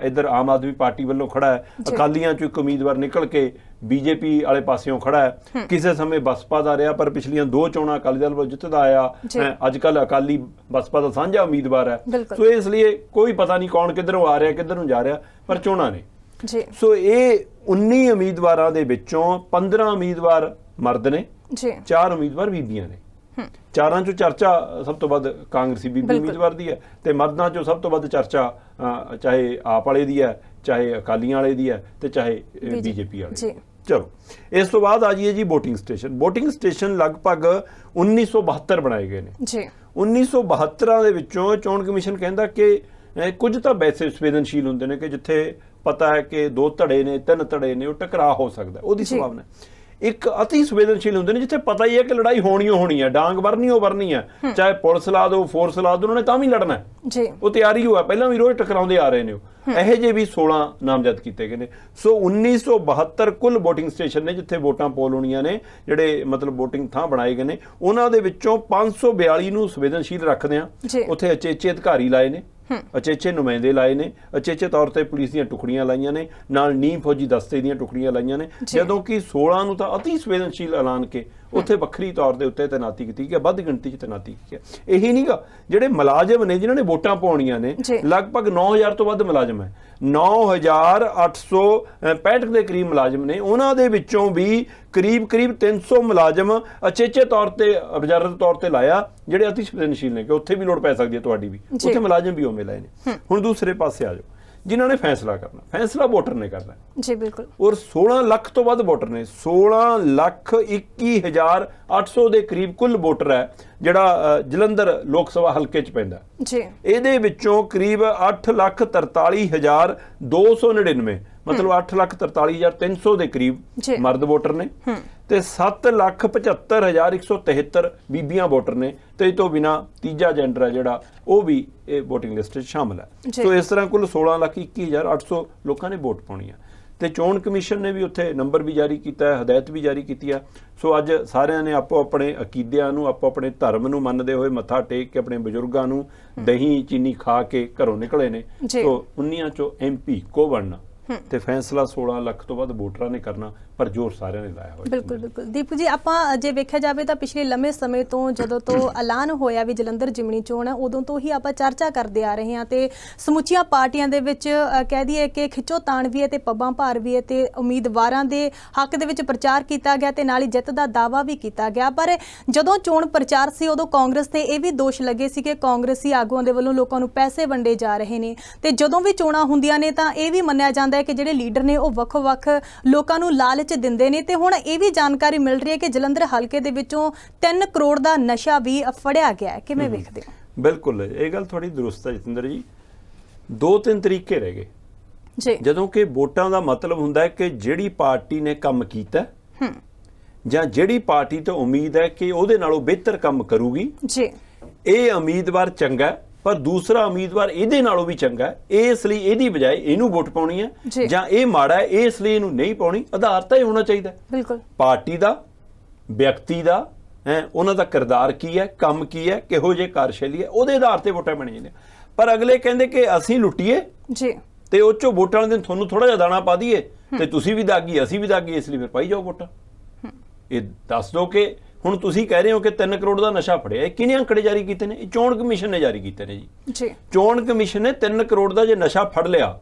ਇੱਧਰ ਆਮ ਆਦਮੀ ਪਾਰਟੀ ਵੱਲੋਂ ਖੜਾ ਹੈ, ਅਕਾਲੀਆਂ ਚੋਂ ਇੱਕ ਉਮੀਦਵਾਰ ਨਿਕਲ ਕੇ ਬੀਜੇਪੀ ਵਾਲੇ ਪਾਸਿਓਂ ਖੜਾ ਹੈ। ਕਿਸੇ ਸਮੇਂ ਬਸਪਾ ਦਾ ਰਿਹਾ ਪਰ ਪਿਛਲੀਆਂ 2 ਚੋਣਾਂ ਅਕਾਲੀ ਦਲ ਵੱਲੋਂ ਜਿੱਤਦਾ ਆਇਆ। ਅੱਜ ਕੱਲ ਅਕਾਲੀ ਬਸਪਾ ਦਾ ਸਾਂਝਾ ਉਮੀਦਵਾਰ ਹੈ। ਸੋ ਇਸ ਲਈ ਕੋਈ ਪਤਾ ਨਹੀਂ ਕੌਣ ਕਿੱਧਰੋਂ ਆ ਰਿਹਾ ਕਿੱਧਰ ਨੂੰ ਜਾ ਰਿਹਾ, ਪਰ ਚੋਣਾਂ ਨੇ। ਸੋ ਇਹ 19 ਉਮੀਦਵਾਰਾਂ ਦੇ ਵਿੱਚੋਂ 15 ਉਮੀਦਵਾਰ ਮਰਦ ਨੇ, 4 ਉਮੀਦਵਾਰ ਬੀਬੀਆਂ ਨੇ। ਚਾਰਾਂ ਚੋਂ ਚਰਚਾ ਸਭ ਤੋਂ ਵੱਧ ਕਾਂਗਰਸੀ ਬੀਬੀ ਉਮੀਦਵਾਰ ਦੀ ਹੈ ਤੇ ਮਰਦਾਂ ਚੋਂ ਸਭ ਤੋਂ ਵੱਧ ਚਰਚਾ ਚਾਹੇ ਆਪ ਵਾਲੇ ਦੀ ਹੈ, ਚਾਹੇ ਅਕਾਲੀਆਂ ਵਾਲੇ ਦੀ ਹੈ ਤੇ ਚਾਹੇ ਬੀਜੇਪੀ ਵਾਲੇ। ਚਲੋ ਇਸ ਤੋਂ ਬਾਅਦ ਆ ਜਾਈਏ ਜੀ ਵੋਟਿੰਗ ਸਟੇਸ਼ਨ। ਵੋਟਿੰਗ ਸਟੇਸ਼ਨ ਲਗਭਗ 1972 ਬਣਾਏ ਗਏ ਨੇ। 1972 ਦੇ ਵਿੱਚੋਂ ਚੋਣ ਕਮਿਸ਼ਨ ਕਹਿੰਦਾ ਕਿ ਕੁਝ ਤਾਂ ਵੈਸੇ ਸੰਵੇਦਨਸ਼ੀਲ ਹੁੰਦੇ ਨੇ ਕਿ ਜਿੱਥੇ ਪਤਾ ਹੈ ਕਿ 2 ਧੜੇ ਨੇ, 3 ਧੜੇ ਨੇ, ਉਹ ਟਕਰਾਅ ਹੋ ਸਕਦਾ, ਉਹਦੀ ਸੰਭਾਵਨਾ। ਇੱਕ ਅਤੀ ਸੰਵੇਦਨਸ਼ੀਲ ਹੁੰਦੇ ਨੇ ਜਿੱਥੇ ਪਤਾ ਹੀ ਹੈ ਕਿ ਲੜਾਈ ਹੋਣੀ ਹੈ, ਡਾਂਗ ਵਰਨੀ ਉਹ ਵਰਨੀ ਹੈ, ਚਾਹੇ ਪੁਲਿਸ ਲਾ ਦਿਓ, ਫੋਰਸ ਲਾ ਦਿਓ, ਉਹਨਾਂ ਨੇ ਤਾਂ ਵੀ ਲੜਨਾ ਹੈ। ਉਹ ਤਿਆਰੀ ਹੋਇਆ, ਪਹਿਲਾਂ ਵੀ ਰੋਜ਼ ਟਕਰਾਉਂਦੇ ਆ ਰਹੇ ਨੇ। ਇਹੋ ਜਿਹੇ ਵੀ 16 ਨਾਮਜ਼ਦ ਕੀਤੇ ਗਏ ਨੇ। ਸੋ 1972 ਕੁੱਲ ਵੋਟਿੰਗ ਸਟੇਸ਼ਨ ਨੇ ਜਿੱਥੇ ਵੋਟਾਂ ਪੋਲ ਹੋਣੀਆਂ ਨੇ, ਜਿਹੜੇ ਮਤਲਬ ਵੋਟਿੰਗ ਥਾਂ ਬਣਾਏ ਗਏ ਨੇ। ਉਹਨਾਂ ਦੇ ਵਿੱਚੋਂ 542 ਨੂੰ ਸੰਵੇਦਨਸ਼ੀਲ ਰੱਖਦੇ ਆ। ਉੱਥੇ ਅਚੇਚੇ ਅਧਿਕਾਰੀ ਲਾਏ ਨੇ, ਅਚੇਚੇ ਨੁਮਾਇੰਦੇ ਲਾਏ ਨੇ, ਅਚੇਚੇ ਤੌਰ ਤੇ ਪੁਲਿਸ ਦੀਆਂ ਟੁਕੜੀਆਂ ਲਾਈਆਂ ਨੇ, ਨਾਲ ਨੀਮ ਫੌਜੀ ਦਸਤੇ ਦੀਆਂ ਟੁਕੜੀਆਂ ਲਾਈਆਂ ਨੇ। ਜਦੋਂ ਕਿ 16 ਨੂੰ ਤਾਂ ਅਤੀ ਸੰਵੇਦਨਸ਼ੀਲ ਐਲਾਨ ਕੇ ਉੱਥੇ ਵੱਖਰੀ ਤੌਰ ਦੇ ਉੱਤੇ ਤੈਨਾਤੀ ਕੀਤੀ ਗਈ, ਵੱਧ ਗਿਣਤੀ 'ਚ ਤੈਨਾਤੀ ਕੀਤੀ ਹੈ। ਇਹੀ ਨਹੀਂਗਾ, ਜਿਹੜੇ ਮੁਲਾਜ਼ਮ ਨੇ ਜਿਨ੍ਹਾਂ ਨੇ ਵੋਟਾਂ ਪਾਉਣੀਆਂ ਨੇ, ਲਗਭਗ 9000 ਤੋਂ ਵੱਧ ਮੁਲਾਜ਼ਮ ਹੈ। 9865 ਦੇ ਕਰੀਬ ਮੁਲਾਜ਼ਮ ਨੇ। ਉਹਨਾਂ ਦੇ ਵਿੱਚੋਂ ਵੀ ਕਰੀਬ 300 ਮੁਲਾਜ਼ਮ ਅਚੇਚੇ ਤੌਰ ਤੇ ਅਬਜ਼ਰਵਰ ਤੌਰ ਤੇ ਲਾਇਆ, ਜਿਹੜੇ ਅਤੀ ਸੰਵੇਦਨਸ਼ੀਲ ਨੇ ਕਿ ਉੱਥੇ ਵੀ ਲੋੜ ਪੈ ਸਕਦੀ ਹੈ ਤੁਹਾਡੀ ਵੀ। ਉੱਥੇ ਮੁਲਾਜ਼ਮ ਵੀ ਉਵੇਂ ਲਾਏ ਨੇ। ਹੁਣ ਦੂਸਰੇ ਪਾਸੇ ਆ ਜਾਓ, ਜਿਨ੍ਹਾਂ ਨੇ ਫੈਸਲਾ ਕਰਨਾ, ਫੈਸਲਾ ਵੋਟਰ ਨੇ ਕਰਨਾ ਜੀ, ਬਿਲਕੁਲ। ਔਰ 16 ਲੱਖ ਤੋਂ ਵੱਧ ਵੋਟਰ ਨੇ। 16,21,800 ਦੇ ਕਰੀਬ ਕੁੱਲ ਵੋਟਰ ਹੈ ਜਿਹੜਾ ਜਲੰਧਰ ਲੋਕ ਸਭਾ ਹਲਕੇ 'ਚ ਪੈਂਦਾ ਜੀ। ਇਹਦੇ ਵਿੱਚੋਂ ਕਰੀਬ 8,43,299 ਮਤਲਬ 8,43,300 ਦੇ ਕਰੀਬ ਮਰਦ ਵੋਟਰ ਨੇ ਤੇ 7,75,173 ਬੀਬੀਆਂ ਵੋਟਰ ਨੇ ਤੇ ਇਸ ਤੋਂ ਬਿਨਾ ਤੀਜਾ ਜੈਂਡਰ ਹੈ ਜਿਹੜਾ ਉਹ ਵੀ ਇਹ ਵੋਟਿੰਗ ਲਿਸਟ 'ਚ ਸ਼ਾਮਲ ਹੈ। ਸੋ ਇਸ ਤਰ੍ਹਾਂ ਕੁੱਲ 16,21,800 ਲੋਕਾਂ ਨੇ ਵੋਟ ਪਾਉਣੀ ਹੈ ਤੇ ਚੋਣ ਕਮਿਸ਼ਨ ਨੇ ਵੀ ਉੱਥੇ ਨੰਬਰ ਵੀ ਜਾਰੀ ਕੀਤਾ ਹੈ, ਹਦਾਇਤ ਵੀ ਜਾਰੀ ਕੀਤੀ ਹੈ। ਸੋ ਅੱਜ ਸਾਰਿਆਂ ਨੇ ਆਪੋ ਆਪਣੇ ਅਕੀਦਿਆਂ ਨੂੰ, ਆਪੋ ਆਪਣੇ ਧਰਮ ਨੂੰ ਮੰਨਦੇ ਹੋਏ ਮੱਥਾ ਟੇਕ ਕੇ ਆਪਣੇ ਬਜ਼ੁਰਗਾਂ ਨੂੰ ਦਹੀਂ ਚੀਨੀ ਖਾ ਕੇ ਘਰੋਂ ਨਿਕਲੇ ਨੇ। ਸੋ 19 ਚੋਂ MP ਕੋ ਬਣਨਾ ਤੇ ਫੈਸਲਾ 16 ਲੱਖ ਤੋਂ ਵੱਧ ਵੋਟਰਾਂ ਨੇ ਕਰਨਾ, ਪਰ ਜ਼ੋਰ ਸਾਰਿਆਂ ਨੇ ਲਾਇਆ ਹੋਇਆ। ਬਿਲਕੁਲ ਬਿਲਕੁਲ ਦੀਪੂ ਜੀ, ਆਪਾਂ ਜੇ ਵੇਖਿਆ ਜਾਵੇ ਤਾਂ ਪਿਛਲੇ ਲੰਮੇ ਸਮੇਂ ਤੋਂ ਜਦੋਂ ਤੋਂ ਐਲਾਨ ਹੋਇਆ ਵੀ ਜਲੰਧਰ ਜਿਮਣੀ ਚੋਣ ਹੈ, ਉਦੋਂ ਤੋਂ ਹੀ ਆਪਾਂ ਚਰਚਾ ਕਰਦੇ ਆ ਰਹੇ ਹਾਂ ਤੇ ਸਮੁੱਚੀਆਂ ਪਾਰਟੀਆਂ ਦੇ ਵਿੱਚ ਕਹਿ ਦਈਏ ਕਿ ਖਿੱਚੋਤਾਣ ਵੀ ਹੈ ਤੇ ਪੱਬਾਂ ਭਾਰ ਵੀ ਹੈ ਤੇ ਉਮੀਦਵਾਰਾਂ ਦੇ ਹੱਕ ਦੇ ਵਿੱਚ ਪ੍ਰਚਾਰ ਕੀਤਾ ਗਿਆ ਤੇ ਨਾਲ ਹੀ ਜਿੱਤ ਦਾ ਦਾਅਵਾ ਵੀ ਕੀਤਾ ਗਿਆ। ਪਰ ਜਦੋਂ ਚੋਣ ਪ੍ਰਚਾਰ ਸੀ ਉਦੋਂ ਕਾਂਗਰਸ ਤੇ ਇਹ ਵੀ ਦੋਸ਼ ਲੱਗੇ ਸੀ ਕਿ ਕਾਂਗਰਸੀ ਆਗੂਆਂ ਦੇ ਵੱਲੋਂ ਲੋਕਾਂ ਨੂੰ ਪੈਸੇ ਵੰਡੇ ਜਾ ਰਹੇ ਨੇ ਤੇ ਜਦੋਂ ਵੀ ਚੋਣਾਂ ਹੁੰਦੀਆਂ ਨੇ ਤਾਂ ਇਹ ਵੀ ਮੰਨਿਆ ਜਾਂਦਾ ਹੈ ਕਿ ਜਿਹੜੇ ਲੀਡਰ ਨੇ ਉਹ ਵੱਖ-ਵੱਖ ਲੋਕਾਂ ਨੂੰ ਲਾਲਚ ਵਿੱਚ ਦਿੰਦੇ ਨੇ ਤੇ ਹੁਣ ਇਹ ਵੀ ਜਾਣਕਾਰੀ ਮਿਲ ਰਹੀ ਹੈ ਕਿ ਜਲੰਧਰ ਹਲਕੇ ਦੇ ਵਿੱਚੋਂ 3 ਕਰੋੜ ਦਾ ਨਸ਼ਾ ਵੀ ਫੜਿਆ ਗਿਆ ਹੈ। ਕਿਵੇਂ ਵੇਖਦੇ ਹੋ? ਬਿਲਕੁਲ ਇਹ ਗੱਲ ਥੋੜੀ ਦਰੁਸਤ ਹੈ ਜਤਿੰਦਰ ਜੀ। 2-3 ਤਰੀਕੇ ਰਹਿ ਗਏ ਜੀ, ਜਦੋਂ ਕਿ ਵੋਟਾਂ ਦਾ ਮਤਲਬ ਹੁੰਦਾ ਹੈ ਕਿ ਜਿਹੜੀ ਪਾਰਟੀ ਨੇ ਕੰਮ ਕੀਤਾ ਜਾਂ ਜਿਹੜੀ ਪਾਰਟੀ ਤੋਂ ਉਮੀਦ ਹੈ ਕਿ ਉਹਦੇ ਨਾਲੋਂ ਬਿਹਤਰ ਕੰਮ ਕਰੂਗੀ ਜੀ, ਇਹ ਉਮੀਦਵਾਰ ਚੰਗਾ ਹੈ, ਪਰ ਦੂਸਰਾ ਉਮੀਦਵਾਰ ਇਹਦੇ ਨਾਲੋਂ ਵੀ ਚੰਗਾ ਹੈ, ਇਸ ਲਈ ਇਹਦੀ ਬਜਾਏ ਇਹਨੂੰ ਵੋਟ ਪਾਉਣੀ ਹੈ, ਜਾਂ ਇਹ ਮਾੜਾ ਹੈ ਇਸ ਲਈ ਇਹਨੂੰ ਨਹੀਂ ਪਾਉਣੀ। ਆਧਾਰ ਤਾਂ ਇਹ ਹੋਣਾ ਚਾਹੀਦਾ ਬਿਲਕੁਲ ਪਾਰਟੀ ਦਾ, ਵਿਅਕਤੀ ਦਾ, ਉਹਨਾਂ ਦਾ ਕਿਰਦਾਰ ਕੀ ਹੈ, ਕੰਮ ਕੀ ਹੈ, ਕਿਹੋ ਜਿਹੇ ਕਾਰਜਸ਼ੈਲੀ ਹੈ, ਉਹਦੇ ਆਧਾਰ ਤੇ ਵੋਟਾਂ ਬਣੀਆਂ ਜਾਂਦੀਆਂ। ਪਰ ਅਗਲੇ ਕਹਿੰਦੇ ਕਿ ਅਸੀਂ ਲੁੱਟੀਏ ਜੀ ਤੇ ਉਹ ਚੋਂ ਵੋਟਾਂ ਵਾਲੇ ਦਿਨ ਤੁਹਾਨੂੰ ਥੋੜਾ ਜਿਹਾ ਦਾਣਾ ਪਾ ਦਈਏ ਤੇ ਤੁਸੀਂ ਵੀ ਦਾਗੀ ਅਸੀਂ ਵੀ ਦਾਗੀ, ਇਸ ਲਈ ਫਿਰ ਪਾਈ ਜਾਓ ਵੋਟਾਂ। ਇਹ ਦੱਸ ਦਿਓ ਕਿ ਹੁਣ ਤੁਸੀਂ ਕਹਿ ਰਹੇ ਹੋ ਕਿ 3 ਕਰੋੜ ਦਾ ਨਸ਼ਾ ਫੜਿਆ, ਇਹ ਕਿਹਨੇ ਅੰਕੜੇ ਜਾਰੀ ਕੀਤੇ ਨੇ? ਇਹ ਚੋਣ ਕਮਿਸ਼ਨ ਨੇ ਜਾਰੀ ਕੀਤੇ ਨੇ ਜੀ। ਚੋਣ ਕਮਿਸ਼ਨ ਨੇ 3 ਕਰੋੜ ਦਾ ਜੇ ਨਸ਼ਾ ਫੜ ਲਿਆ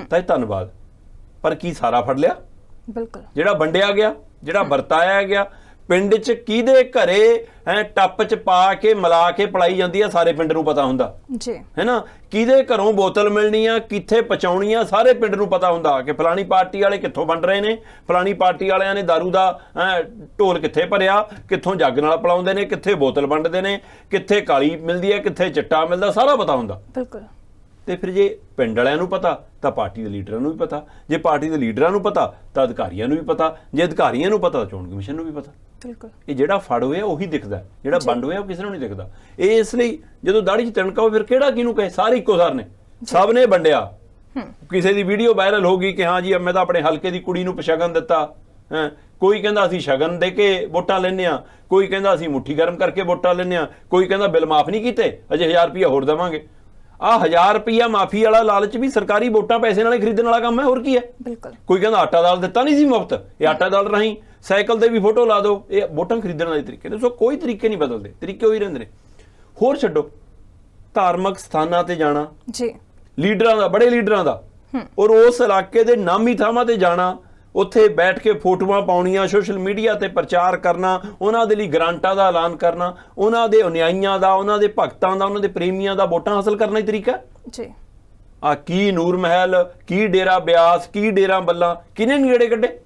ਤਾਂ ਇਹ ਧੰਨਵਾਦ, ਪਰ ਕੀ ਸਾਰਾ ਫੜ ਲਿਆ? ਬਿਲਕੁਲ। ਜਿਹੜਾ ਜਿਹੜਾ ਵੰਡਿਆ ਗਿਆ, ਜਿਹੜਾ ਵਰਤਾਇਆ ਗਿਆ, ਪਿੰਡ 'ਚ ਕਿਹਦੇ ਘਰੇ ਟੱਪ 'ਚ ਪਾ ਕੇ ਮਿਲਾ ਕੇ ਪਲਾਈ ਜਾਂਦੀ ਆ, ਸਾਰੇ ਪਿੰਡ ਨੂੰ ਪਤਾ ਹੁੰਦਾ ਜੀ, ਹੈ ਨਾ। ਕਿਹਦੇ ਘਰੋਂ ਬੋਤਲ ਮਿਲਣੀ ਆ, ਕਿੱਥੇ ਪਹੁੰਚਾਉਣੀ ਆ, ਸਾਰੇ ਪਿੰਡ ਨੂੰ ਪਤਾ ਹੁੰਦਾ ਕਿ ਫਲਾਣੀ ਪਾਰਟੀ ਵਾਲੇ ਕਿੱਥੋਂ ਵੰਡ ਰਹੇ ਨੇ, ਫਲਾਣੀ ਪਾਰਟੀ ਵਾਲਿਆਂ ਨੇ ਦਾਰੂ ਦਾ ਢੋਲ ਕਿੱਥੇ ਭਰਿਆ, ਕਿੱਥੋਂ ਜੱਗ ਨਾਲ ਪਲਾਉਂਦੇ ਨੇ, ਕਿੱਥੇ ਬੋਤਲ ਵੰਡਦੇ ਨੇ, ਕਿੱਥੇ ਕਾਲੀ ਮਿਲਦੀ ਹੈ, ਕਿੱਥੇ ਚਿੱਟਾ ਮਿਲਦਾ, ਸਾਰਾ ਪਤਾ ਹੁੰਦਾ। ਬਿਲਕੁਲ। ਤੇ ਫਿਰ ਜੇ ਪਿੰਡ ਵਾਲਿਆਂ ਨੂੰ ਪਤਾ ਤਾਂ ਪਾਰਟੀ ਦੇ ਲੀਡਰਾਂ ਨੂੰ ਵੀ ਪਤਾ, ਜੇ ਪਾਰਟੀ ਦੇ ਲੀਡਰਾਂ ਨੂੰ ਪਤਾ ਤਾਂ ਅਧਿਕਾਰੀਆਂ ਨੂੰ ਵੀ ਪਤਾ, ਜੇ ਅਧਿਕਾਰੀਆਂ ਨੂੰ ਪਤਾ ਤਾਂ ਚੋਣ ਕਮਿਸ਼ਨ ਨੂੰ ਵੀ ਪਤਾ। ਬਿਲਕੁਲ। ਇਹ ਜਿਹੜਾ ਫੜ ਹੋਇਆ ਉਹੀ ਦਿਖਦਾ, ਜਿਹੜਾ ਵੰਡ ਹੋਇਆ ਉਹ ਕਿਸੇ ਨੂੰ ਨਹੀਂ ਦਿਖਦਾ। ਇਸ ਲਈ ਜਦੋਂ ਦਾੜੀ 'ਚ ਤਿਣਕਾ ਹੋ ਫਿਰ ਕਿਹੜਾ ਕਿਹਨੂੰ ਕਹੇ? ਸਾਰੇ ਇੱਕੋ ਸਾਰ ਨੇ, ਸਭ ਨੇ ਵੰਡਿਆ। ਕਿਸੇ ਦੀ ਵੀਡੀਓ ਵਾਇਰਲ ਹੋ ਗਈ ਕਿ ਹਾਂ ਜੀ ਮੈਂ ਤਾਂ ਆਪਣੇ ਹਲਕੇ ਦੀ ਕੁੜੀ ਨੂੰ ਸ਼ਗਨ ਦਿੱਤਾ, ਕੋਈ ਕਹਿੰਦਾ ਅਸੀਂ ਸ਼ਗਨ ਦੇ ਕੇ ਵੋਟਾਂ ਲੈਂਦੇ ਆ, ਕੋਈ ਕਹਿੰਦਾ ਅਸੀਂ ਮੁੱਠੀ ਗਰਮ ਕਰਕੇ ਵੋਟਾਂ ਲੈਂਦੇ ਆ, ਕੋਈ ਕਹਿੰਦਾ ਬਿੱਲ ਮਾਫ ਨਹੀਂ ਕੀਤੇ ਅਜੇ 1000 ਰੁਪਇਆ ਹੋਰ ਦੇਵਾਂਗੇ। ਆਹ 1000 ਰੁਪਇਆ ਮਾਫੀ ਵਾਲਾ ਲਾਲਚ ਵੀ ਸਰਕਾਰੀ ਵੋਟਾਂ ਪੈਸੇ ਨਾਲੇ ਖਰੀਦਣ ਵਾਲਾ ਕੰਮ ਹੈ, ਹੋਰ ਕੀ ਹੈ? ਬਿਲਕੁਲ। ਕੋਈ ਕਹਿੰਦਾ ਆਟਾ ਦਾਲ ਦਿੱਤਾ ਨਹੀਂ ਸੀ ਮੁਫਤ, ਇਹ ਆਟਾ ਦਾਲ ਰਾਹੀਂ ਸਾਈਕਲ ਤੇ ਵੀ ਫੋਟੋ ਲਾ ਦਿਓ, ਇਹ ਵੋਟਾਂ ਖਰੀਦਣ ਦੇ ਤਰੀਕੇ ਨੇ। ਸੋ ਕੋਈ ਤਰੀਕੇ ਨਹੀਂ ਬਦਲਦੇ, ਤਰੀਕੇ ਉਹੀ ਰਹਿੰਦੇ ਨੇ। ਹੋਰ ਛੱਡੋ, ਧਾਰਮਿਕ ਸਥਾਨਾਂ ਤੇ ਜਾਣਾ ਜੀ, ਲੀਡਰਾਂ ਦਾ, ਬੜੇ ਲੀਡਰਾਂ ਦਾ, ਔਰ ਉਸ ਇਲਾਕੇ ਦੇ ਨਾਮੀ ਥਾਵਾਂ ਤੇ ਜਾਣਾ, ਉੱਥੇ ਬੈਠ ਕੇ ਫੋਟੋਆਂ ਪਾਉਣੀਆਂ, ਸੋਸ਼ਲ ਮੀਡੀਆ ਤੇ ਪ੍ਰਚਾਰ ਕਰਨਾ, ਉਹਨਾਂ ਦੇ ਲਈ ਗ੍ਰਾਂਟਾਂ ਦਾ ਐਲਾਨ ਕਰਨਾ, ਉਹਨਾਂ ਦੇ ਅਨੁਯਾਈਆਂ ਦਾ, ਉਹਨਾਂ ਦੇ ਭਗਤਾਂ ਦਾ, ਉਹਨਾਂ ਦੇ ਪ੍ਰੇਮੀਆਂ ਦਾ ਵੋਟਾਂ ਹਾਸਲ ਕਰਨਾ ਹੀ ਤਰੀਕਾ ਜੀ। ਆ ਕੀ ਨੂਰ ਮਹਿਲ, ਕੀ ਡੇਰਾ ਬਿਆਸ, ਕੀ ਡੇਰਾ ਬੱਲਾ, ਕਿਹਨੇ ਨੇੜੇ ਕੱਢੇ?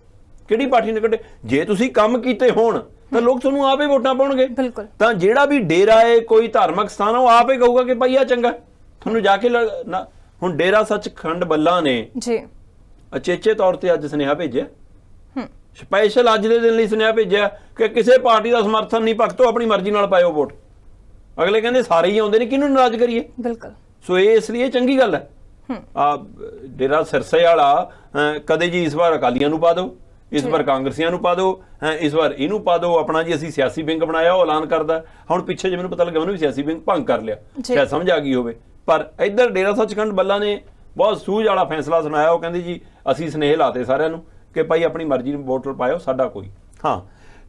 ਕਿਹੜੀ ਪਾਰਟੀ ਨੇ ਕੱਢੇ? ਜੇ ਤੁਸੀਂ ਕੰਮ ਕੀਤੇ ਹੋਣ ਤਾਂ ਲੋਕ ਤੁਹਾਨੂੰ ਆਪੇ ਵੋਟਾਂ ਪਾਉਣਗੇ। ਬਿਲਕੁਲ। ਤਾਂ ਜਿਹੜਾ ਵੀ ਡੇਰਾ ਹੈ, ਕੋਈ ਧਾਰਮਿਕ ਸਥਾਨ ਆ, ਉਹ ਆਪੇ ਕਹੂਗਾ ਕਿ ਭਾਈ ਆ ਚੰਗਾ, ਤੁਹਾਨੂੰ ਜਾ ਕੇ ਹੁਣ ਡੇਰਾ ਸੱਚਖੰਡ ਬੱਲਾ ਨੇ ਜੀ ਅਚੇਚੇ ਤੌਰ ਤੇ ਅੱਜ ਸੁਨੇਹਾ ਭੇਜਿਆ, ਸਪੈਸ਼ਲ ਅੱਜ ਦੇ ਦਿਨ ਲਈ ਸੁਨੇਹਾ ਭੇਜਿਆ ਕਿ ਕਿਸੇ ਪਾਰਟੀ ਦਾ ਸਮਰਥਨ ਨਹੀਂ, ਭਗਤੋ ਆਪਣੀ ਮਰਜ਼ੀ ਨਾਲ ਪਾਇਓ ਵੋਟ। ਅਗਲੇ ਕਹਿੰਦੇ ਸਾਰੇ ਹੀ ਆਉਂਦੇ ਨੇ, ਕਿਹਨੂੰ ਨਾਰਾਜ਼ ਕਰੀਏ? ਬਿਲਕੁਲ। ਸੋ ਇਹ ਇਸ ਲਈ ਇਹ ਚੰਗੀ ਗੱਲ ਹੈ। ਆ ਡੇਰਾ ਸਿਰਸੇ ਵਾਲਾ ਕਦੇ ਜੀ ਇਸ ਵਾਰ ਅਕਾਲੀਆਂ ਨੂੰ ਪਾ ਦਿਓ, ਇਸ ਵਾਰ ਕਾਂਗਰਸੀਆਂ ਨੂੰ ਪਾ ਦਿਓ, ਇਸ ਵਾਰ ਇਹਨੂੰ ਪਾ ਦਿਓ, ਆਪਣਾ ਜੀ ਅਸੀਂ ਸਿਆਸੀ ਵਿੰਗ ਬਣਾਇਆ, ਉਹ ਐਲਾਨ ਕਰਦਾ। ਹੁਣ ਪਿੱਛੇ ਜੇ ਮੈਨੂੰ ਪਤਾ ਲੱਗਿਆ ਉਹਨੇ ਵੀ ਸਿਆਸੀ ਵਿੰਗ ਭੰਗ ਕਰ ਲਿਆ, ਸ਼ਾਇਦ ਸਮਝ ਆ ਗਈ ਹੋਵੇ। ਪਰ ਇੱਧਰ ਡੇਰਾ ਸੱਚਖੰਡ ਬੱਲਾ ਨੇ ਬਹੁਤ ਸੂਝ ਵਾਲਾ ਫੈਸਲਾ ਸੁਣਾਇਆ। ਉਹ ਕਹਿੰਦੇ ਜੀ ਅਸੀਂ ਸੁਨੇਹੇ ਲਾਤੇ ਸਾਰਿਆਂ ਨੂੰ ਕਿ ਭਾਈ ਆਪਣੀ ਮਰਜ਼ੀ ਨੂੰ ਵੋਟ ਪਾਇਓ, ਸਾਡਾ ਕੋਈ। ਹਾਂ,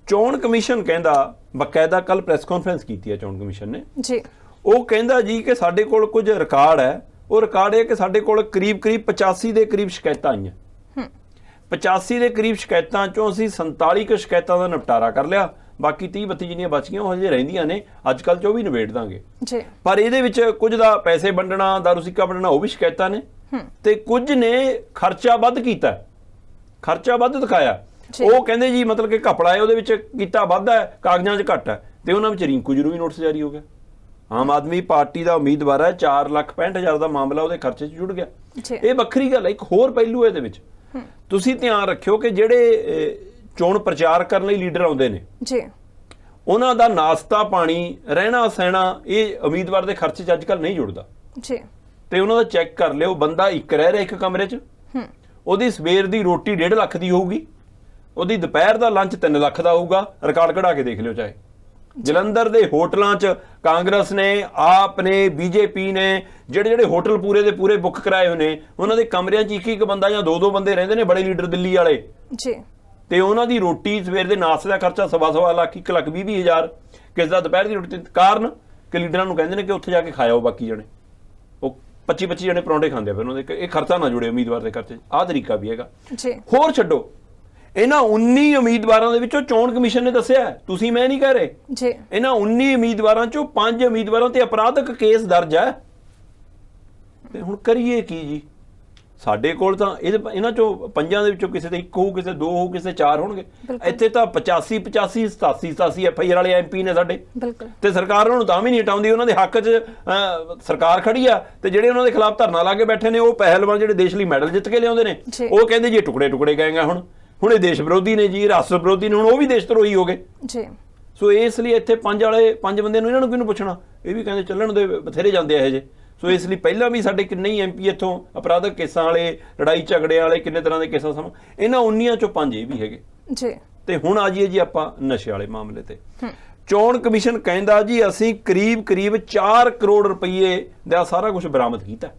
ਚੋਣ ਕਮਿਸ਼ਨ ਕਹਿੰਦਾ, ਬਕਾਇਦਾ ਕੱਲ ਪ੍ਰੈਸ ਕਾਨਫਰੰਸ ਕੀਤੀ ਹੈ ਚੋਣ ਕਮਿਸ਼ਨ ਨੇ ਜੀ, ਉਹ ਕਹਿੰਦਾ ਜੀ ਕਿ ਸਾਡੇ ਕੋਲ ਕੁਝ ਰਿਕਾਰਡ ਹੈ। ਉਹ ਰਿਕਾਰਡ ਹੈ ਕਿ ਸਾਡੇ ਕੋਲ ਕਰੀਬ 85 ਦੇ ਕਰੀਬ ਸ਼ਿਕਾਇਤਾਂ ਆਈਆਂ। 85 ਦੇ ਕਰੀਬ ਸ਼ਿਕਾਇਤਾਂ ਚੋਂ ਅਸੀਂ 47 ਕੁ ਸ਼ਿਕਾਇਤਾਂ ਦਾ ਨਿਪਟਾਰਾ ਕਰ ਲਿਆ, ਬਾਕੀ 30-32 ਜਿੰਨੀਆਂ ਬਚੀਆਂ ਉਹ ਹਜੇ ਰਹਿੰਦੀਆਂ ਨੇ, ਅੱਜ ਕੱਲ੍ਹ 'ਚ ਉਹ ਵੀ ਨਿਬੇੜ ਦਾਂਗੇ ਜੀ। ਪਰ ਇਹਦੇ ਵਿੱਚ ਕੁਝ ਦਾ ਪੈਸੇ ਵੰਡਣਾ, ਦਾਰੂ ਸਿੱਕਾ ਵੰਡਣਾ, ਉਹ ਵੀ ਸ਼ਿਕਾਇਤਾਂ ਨੇ, ਤੇ ਕੁਝ ਨੇ ਖਰਚਾ ਵੱਧ ਕੀਤਾ, ਖਰਚਾ ਵੱਧ ਦਿਖਾਇਆ। ਉਹ ਕਹਿੰਦੇ ਜੀ ਮਤਲਬ ਕਿ ਘਪਲਾ ਹੈ, ਉਹਦੇ ਵਿੱਚ ਕੀਤਾ ਵੱਧ ਹੈ, ਕਾਗਜ਼ਾਂ 'ਚ ਘੱਟ ਹੈ, ਤੇ ਉਹਨਾਂ ਵਿੱਚ ਰਿੰਕੂ ਜ਼ਰੂਰੀ ਨੋਟਿਸ ਜਾਰੀ ਹੋ ਗਿਆ। ਆਮ ਆਦਮੀ ਪਾਰਟੀ ਦਾ ਉਮੀਦਵਾਰ ਹੈ, 4,65,000 ਦਾ ਮਾਮਲਾ ਉਹਦੇ ਖਰਚੇ 'ਚ ਜੁੜ ਗਿਆ। ਇਹ ਵੱਖਰੀ ਗੱਲ ਹੈ। ਇੱਕ ਹੋਰ ਪਹਿਲੂ ਇਹਦੇ ਵਿੱਚ ਤੁਸੀਂ ਧਿਆਨ ਰੱਖਿਓ ਕਿ ਜਿਹੜੇ ਚੋਣ ਪ੍ਰਚਾਰ ਕਰਨ ਲਈ ਲੀਡਰ ਆਉਂਦੇ ਨੇ ਜੀ, ਉਹਨਾਂ ਦਾ ਨਾਸ਼ਤਾ ਪਾਣੀ, ਰਹਿਣਾ ਸਹਿਣਾ, ਇਹ ਉਮੀਦਵਾਰ ਦੇ ਖਰਚੇ 'ਚ ਅੱਜ ਕੱਲ੍ਹ ਨਹੀਂ ਜੁੜਦਾ ਜੀ। ਤੇ ਉਹਨਾਂ ਦਾ ਚੈੱਕ ਕਰ ਲਿਓ, ਬੰਦਾ ਇੱਕ ਰਹਿ ਰਿਹਾ ਇੱਕ ਕਮਰੇ 'ਚ, ਉਹਦੀ ਸਵੇਰ ਦੀ ਰੋਟੀ 1.5 ਲੱਖ ਦੀ ਹੋਊਗੀ, ਉਹਦੀ ਦੁਪਹਿਰ ਦਾ ਲੰਚ 3 ਲੱਖ ਦਾ ਹੋਊਗਾ। ਰਿਕਾਰਡ ਕਢਾ ਕੇ ਦੇਖ ਲਿਓ ਚਾਹੇ। ਜਲੰਧਰ ਦੇ ਹੋਟਲਾਂ 'ਚ ਕਾਂਗਰਸ ਨੇ, ਆਪ ਨੇ, ਬੀਜੇਪੀ ਨੇ ਜਿਹੜੇ ਹੋਟਲ ਪੂਰੇ ਦੇ ਪੂਰੇ ਬੁੱਕ ਕਰਾਏ ਹੋਏ ਨੇ, ਉਹਨਾਂ ਦੇ ਕਮਰਿਆਂ 'ਚ ਇੱਕ ਬੰਦਾ ਜਾਂ 2 ਬੰਦੇ ਰਹਿੰਦੇ ਨੇ, ਬੜੇ ਲੀਡਰ ਦਿੱਲੀ ਵਾਲੇ ਜੀ। ਤੇ ਉਹਨਾਂ ਦੀ ਰੋਟੀ, ਸਵੇਰ ਦੇ ਨਾਸ਼ਤੇ ਦਾ ਖਰਚਾ 1.25 ਲੱਖ, 1,20,000। ਕਿਸ ਦਾ ਦੁਪਹਿਰ ਦੀ ਰੋਟੀ? ਕਾਰਨ ਕਿ ਲੀਡਰਾਂ ਨੂੰ ਕਹਿੰਦੇ ਨੇ ਕਿ ਉੱਥੇ ਜਾ ਕੇ ਖਾਇਓ, ਬਾਕੀ ਜਣੇ ਉਹ 25 ਜਣੇ ਪਰੌਂਠੇ ਖਾਂਦੇ ਆ, ਫਿਰ ਉਹਨਾਂ ਦੇ ਇਹ ਖਰਚਾ ਨਾ ਜੁੜੇ ਉਮੀਦਵਾਰ ਦੇ ਖਰਚੇ। ਆਹ ਤਰੀਕਾ ਵੀ ਹੈਗਾ ਜੀ। ਹੋਰ ਛੱਡੋ, ਇਹਨਾਂ 19 ਉਮੀਦਵਾਰਾਂ ਦੇ ਵਿੱਚੋਂ ਚੋਣ ਕਮਿਸ਼ਨ ਨੇ ਦੱਸਿਆ, ਤੁਸੀਂ ਮੈਂ ਨਹੀਂ ਕਹਿ ਰਹੇ ਜੀ, ਇਹਨਾਂ 19 ਉਮੀਦਵਾਰਾਂ ਚੋਂ 5 ਉਮੀਦਵਾਰਾਂ ਤੇ ਅਪਰਾਧਿਕ ਕੇਸ ਦਰਜ ਹੈ। ਤੇ ਹੁਣ ਕਰੀਏ ਕੀ ਜੀ? ਸਾਡੇ ਕੋਲ ਤਾਂ ਇਹਨਾਂ ਚੋਂ ਪੰਜਾਂ ਦੇ ਵਿੱਚੋਂ ਕਿਸੇ ਦੇ ਇੱਕ ਹੋਊ, ਕਿਸੇ ਦੋ ਹੋਊ, ਕਿਸੇ ਚਾਰ ਹੋਣਗੇ। ਇੱਥੇ ਤਾਂ 85 87 FIR ਵਾਲੇ MP ਨੇ ਸਾਡੇ, ਤੇ ਸਰਕਾਰ ਉਹਨਾਂ ਨੂੰ ਤਾਂ ਵੀ ਨਹੀਂ ਹਟਾਉਂਦੀ। ਉਹਨਾਂ ਦੇ ਹੱਕ 'ਚ ਸਰਕਾਰ ਖੜੀ ਆ, ਤੇ ਜਿਹੜੇ ਉਹਨਾਂ ਦੇ ਖਿਲਾਫ ਧਰਨਾ ਲਾ ਕੇ ਬੈਠੇ ਨੇ ਉਹ ਪਹਿਲਵਾਨ ਜਿਹੜੇ ਦੇਸ਼ ਲਈ ਮੈਡਲ ਜਿੱਤ ਕੇ ਲਿਆਉਂਦੇ ਨੇ, ਉਹ ਕਹਿੰਦੇ ਜੀ ਟੁਕੜੇ ਟੁਕੜੇ ਗਏਗਾ। ਹੁਣ ਇਹ ਦੇਸ਼ ਵਿਰੋਧੀ ਨੇ ਜੀ, ਰਾਸ਼ਟਰ ਵਿਰੋਧੀ ਨੇ, ਹੁਣ ਉਹ ਵੀ ਦੇਸ਼ ਧਰੋਹੀ ਹੋ ਗਏ ਜੀ। ਸੋ ਇਸ ਲਈ ਇੱਥੇ ਪੰਜ ਬੰਦੇ ਨੂੰ ਇਹਨਾਂ ਨੂੰ ਕਿਹਨੂੰ ਪੁੱਛਣਾ? ਇਹ ਵੀ ਕਹਿੰਦੇ ਚੱਲਣ ਦੇ, ਬਥੇਰੇ ਜਾਂਦੇ ਇਹੋ ਜਿਹੇ। ਸੋ ਇਸ ਲਈ ਪਹਿਲਾਂ ਵੀ ਸਾਡੇ ਕਿੰਨੇ ਹੀ MP ਇੱਥੋਂ ਅਪਰਾਧਕ ਕੇਸਾਂ ਵਾਲੇ, ਲੜਾਈ ਝਗੜਿਆਂ ਵਾਲੇ, ਕਿੰਨੇ ਤਰ੍ਹਾਂ ਦੇ ਕੇਸਾਂ ਸਮਾਂ, ਇਹਨਾਂ 19 ਚੋਂ 5 ਇਹ ਵੀ ਹੈਗੇ ਜੀ। ਤੇ ਹੁਣ ਆ ਜਾਈਏ ਜੀ ਆਪਾਂ ਨਸ਼ੇ ਵਾਲੇ ਮਾਮਲੇ ਤੇ। ਚੋਣ ਕਮਿਸ਼ਨ ਕਹਿੰਦਾ ਜੀ ਅਸੀਂ ਕਰੀਬ 4 ਕਰੋੜ ਰੁਪਏ ਦਾ ਸਾਰਾ ਕੁਝ ਬਰਾਮਦ ਕੀਤਾ।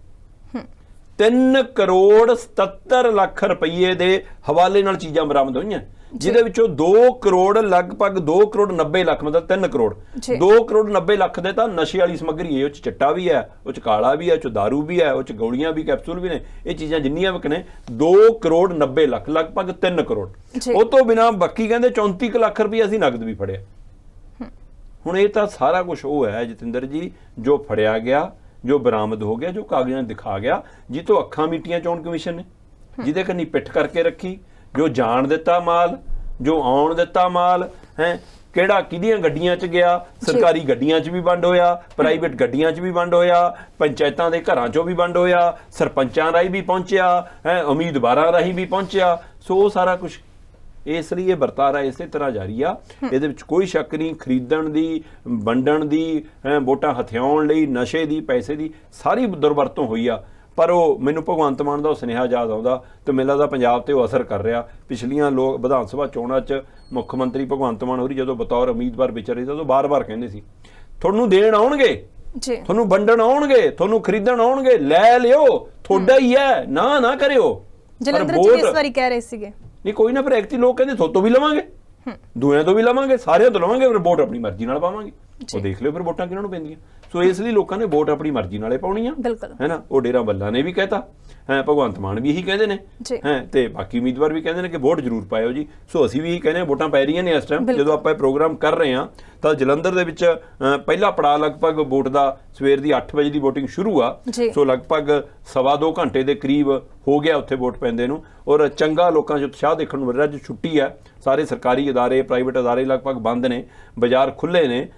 3 ਕਰੋੜ 77 ਲੱਖ ਰੁਪਏ ਦੇ ਹਵਾਲੇ ਨਾਲ ਚੀਜ਼ਾਂ ਬਰਾਮਦ ਹੋਈਆਂ, ਜਿਹਦੇ ਵਿੱਚੋਂ 2 ਕਰੋੜ ਲਗਭਗ 2 ਕਰੋੜ 90 ਲੱਖ, ਮਤਲਬ 3 ਕਰੋੜ 2 ਕਰੋੜ 90 ਲੱਖ ਦੇ ਤਾਂ ਨਸ਼ੇ ਵਾਲੀ ਸਮੱਗਰੀ ਹੈ। ਉਹ 'ਚ ਚਿੱਟਾ ਵੀ ਹੈ, ਉਹ 'ਚ ਕਾਲਾ ਵੀ ਹੈ, ਉਹ 'ਚ ਦਾਰੂ ਵੀ ਹੈ, ਉਹ 'ਚ ਗੋਲੀਆਂ ਵੀ, ਕੈਪਸੂਲ ਵੀ ਨੇ। ਇਹ ਚੀਜ਼ਾਂ ਜਿੰਨੀਆਂ ਵੀ ਨੇ 2 ਕਰੋੜ 90 ਲੱਖ, ਲਗਭਗ 3 ਕਰੋੜ। ਉਹ ਤੋਂ ਬਿਨਾਂ ਬਾਕੀ ਕਹਿੰਦੇ 34 ਲੱਖ ਰੁਪਏ ਅਸੀਂ ਨਗਦ ਵੀ ਫੜਿਆ। ਹੁਣ ਇਹ ਤਾਂ ਸਾਰਾ ਕੁਝ ਉਹ ਹੈ ਜਤਿੰਦਰ ਜੀ, ਜੋ ਫੜਿਆ ਗਿਆ, ਜੋ ਬਰਾਮਦ ਹੋ ਗਿਆ, ਜੋ ਕਾਗਜ਼ਾਂ ਦਿਖਾ ਗਿਆ, ਜਿਹ ਤੋਂ ਅੱਖਾਂ ਮੀਟੀਆਂ ਚੋਣ ਕਮਿਸ਼ਨ ਨੇ, ਜਿਹਦੇ ਕੰਨੀ ਪਿੱਠ ਕਰਕੇ ਰੱਖੀ, ਜੋ ਜਾਣ ਦਿੱਤਾ ਮਾਲ, ਜੋ ਆਉਣ ਦਿੱਤਾ ਮਾਲ ਹੈ, ਕਿਹੜਾ ਕਿਹਦੀਆਂ ਗੱਡੀਆਂ 'ਚ ਗਿਆ। ਸਰਕਾਰੀ ਗੱਡੀਆਂ 'ਚ ਵੀ ਵੰਡ ਹੋਇਆ, ਪ੍ਰਾਈਵੇਟ ਗੱਡੀਆਂ 'ਚ ਵੀ ਵੰਡ ਹੋਇਆ, ਪੰਚਾਇਤਾਂ ਦੇ ਘਰਾਂ 'ਚੋਂ ਵੀ ਵੰਡ ਹੋਇਆ, ਸਰਪੰਚਾਂ ਰਾਹੀਂ ਵੀ ਪਹੁੰਚਿਆ ਹੈ, ਉਮੀਦਵਾਰਾਂ ਰਾਹੀਂ ਵੀ ਪਹੁੰਚਿਆ। ਸੋ ਉਹ ਸਾਰਾ ਕੁਝ ਇਸ ਲਈ ਇਹ ਵਰਤਾਰਾ ਇਸੇ ਤਰ੍ਹਾਂ ਜਾਰੀ ਆ। ਇਹਦੇ ਵਿੱਚ ਕੋਈ ਸ਼ੱਕ ਨਹੀਂ, ਖਰੀਦਣ ਦੀ, ਵੰਡਣ ਦੀ, ਵੋਟਾਂ ਹਥਿਆਉਣ ਲਈ, ਨਸ਼ੇ ਦੀ, ਪੈਸੇ ਦੀ ਸਾਰੀ ਦੁਰਵਰਤੋਂ ਹੋਈ ਆ। ਪਰ ਉਹ ਮੈਨੂੰ ਭਗਵੰਤ ਮਾਨ ਦਾ ਉਹ ਸੁਨੇਹਾ ਯਾਦ ਆਉਂਦਾ, ਤੇ ਮੈਨੂੰ ਲੱਗਦਾ ਪੰਜਾਬ ਤੇ ਉਹ ਅਸਰ ਕਰ ਰਿਹਾ। ਪਿਛਲੀਆਂ ਵਿਧਾਨ ਸਭਾ ਚੋਣਾਂ 'ਚ ਮੁੱਖ ਮੰਤਰੀ ਭਗਵੰਤ ਮਾਨ ਹੋਰੀ ਜਦੋਂ ਬਤੌਰ ਉਮੀਦਵਾਰ ਵਿਚਰੇ ਤਾਂ ਉਹ ਬਾਰ-ਬਾਰ ਕਹਿੰਦੇ ਸੀ, ਤੁਹਾਨੂੰ ਦੇਣ ਆਉਣਗੇ, ਤੁਹਾਨੂੰ ਵੰਡਣ ਆਉਣਗੇ, ਤੁਹਾਨੂੰ ਖਰੀਦਣ ਆਉਣਗੇ, ਲੈ ਲਿਓ, ਤੁਹਾਡਾ ਹੀ ਹੈ, ਨਾ ਕਰਿਓ। ਜਲੰਧਰ 'ਚ ਇਸ ਵਾਰੀ ਕਹਿ ਰਹੇ ਸੀਗੇ ਨਹੀਂ ਕੋਈ ਨਾ, ਪਰ ਐਕਤੀ ਲੋਕ ਕਹਿੰਦੇ ਥੋਤੋਂ ਵੀ ਲਵਾਂਗੇ, ਦੂਆਂ ਤੋਂ ਵੀ ਲਵਾਂਗੇ, ਸਾਰਿਆਂ ਤੋਂ ਲਵਾਂਗੇ, ਫਿਰ ਵੋਟ ਆਪਣੀ ਮਰਜ਼ੀ ਨਾਲ ਪਾਵਾਂਗੇ। ਉਹ ਦੇਖ ਲਿਓ ਫਿਰ ਵੋਟਾਂ ਕਿਹਨਾਂ ਨੂੰ ਪੈਂਦੀਆਂ। ਸੋ ਇਸ ਲਈ ਲੋਕਾਂ ਨੇ ਵੋਟ ਆਪਣੀ ਮਰਜ਼ੀ ਨਾਲੇ ਪਾਉਣੀ ਆ, ਹੈ ਨਾ। ਉਹ ਡੇਰਾ ਬੱਲਾ ਨੇ ਵੀ ਕਹਿਤਾ, ਭਗਵੰਤ ਮਾਨ ਵੀ ਇਹੀ ਕਹਿੰਦੇ ਨੇ, ਤੇ ਬਾਕੀ ਉਮੀਦਵਾਰ ਵੀ ਕਹਿੰਦੇ ਨੇ ਕਿ ਵੋਟ ਜ਼ਰੂਰ ਪਾਇਓ ਜੀ। ਸੋ ਅਸੀਂ ਵੀ ਇਹੀ ਕਹਿੰਦੇ ਹਾਂ, ਵੋਟਾਂ ਪੈ ਰਹੀਆਂ ਨੇ ਇਸ ਟਾਈਮ। ਜਦੋਂ ਆਪਾਂ ਇਹ ਪ੍ਰੋਗਰਾਮ ਕਰ ਰਹੇ ਹਾਂ ਤਾਂ ਜਲੰਧਰ ਦੇ ਵਿੱਚ ਪਹਿਲਾ ਪੜਾਅ ਲਗਭਗ ਵੋਟ ਦਾ ਸਵੇਰ ਦੀ 8 ਵਜੇ ਦੀ ਵੋਟਿੰਗ ਸ਼ੁਰੂ ਆ। ਸੋ ਲਗਭਗ 2.25 ਘੰਟੇ ਦੇ ਕਰੀਬ ਹੋ ਗਿਆ ਉੱਥੇ ਵੋਟ ਪੈਂਦੇ ਨੂੰ, ਔਰ ਚੰਗਾ ਲੋਕਾਂ 'ਚ ਉਤਸ਼ਾਹ ਦੇਖਣ ਨੂੰ ਮਿਲ ਰਿਹਾ। ਅੱਜ ਛੁੱਟੀ ਹੈ, ਸਾਰੇ ਸਰਕਾਰੀ ਅਦਾਰੇ, ਪ੍ਰਾਈਵੇਟ ਅਦਾਰੇ ਲਗਭਗ ਬੰਦ ਨੇ, ਬਾਜ਼ਾਰ ਖੁੱਲ੍ਹੇ ਨੇ।